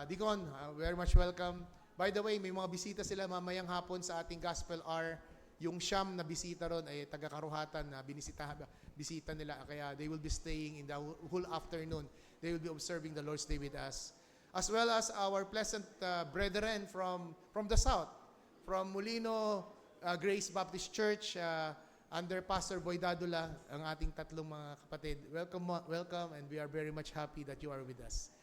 Deacon, very much welcome. By the way, may mga bisita sila mamayang hapon sa ating Gospel Hour. Yung siyam na bisita ron ay taga-Karuhatan na bisita nila. Kaya they will be staying in the whole afternoon. They will be observing the Lord's Day with us. As well as our pleasant brethren from the south. From Molino Grace Baptist Church, under Pastor Boy Dadula, ang ating tatlong mga kapatid. Welcome, and we are very much happy that you are with us.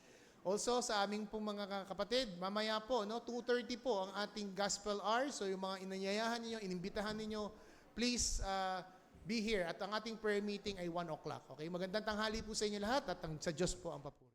Also, sa aming pong mga kapatid, mamaya po, 2:30 po ang ating Gospel Hour. So yung mga inanyayahan ninyo, inimbitahan ninyo, please be here. At ang ating prayer meeting ay 1 o'clock. Okay? Magandang tanghali po sa inyo lahat at sa Diyos po ang papuri.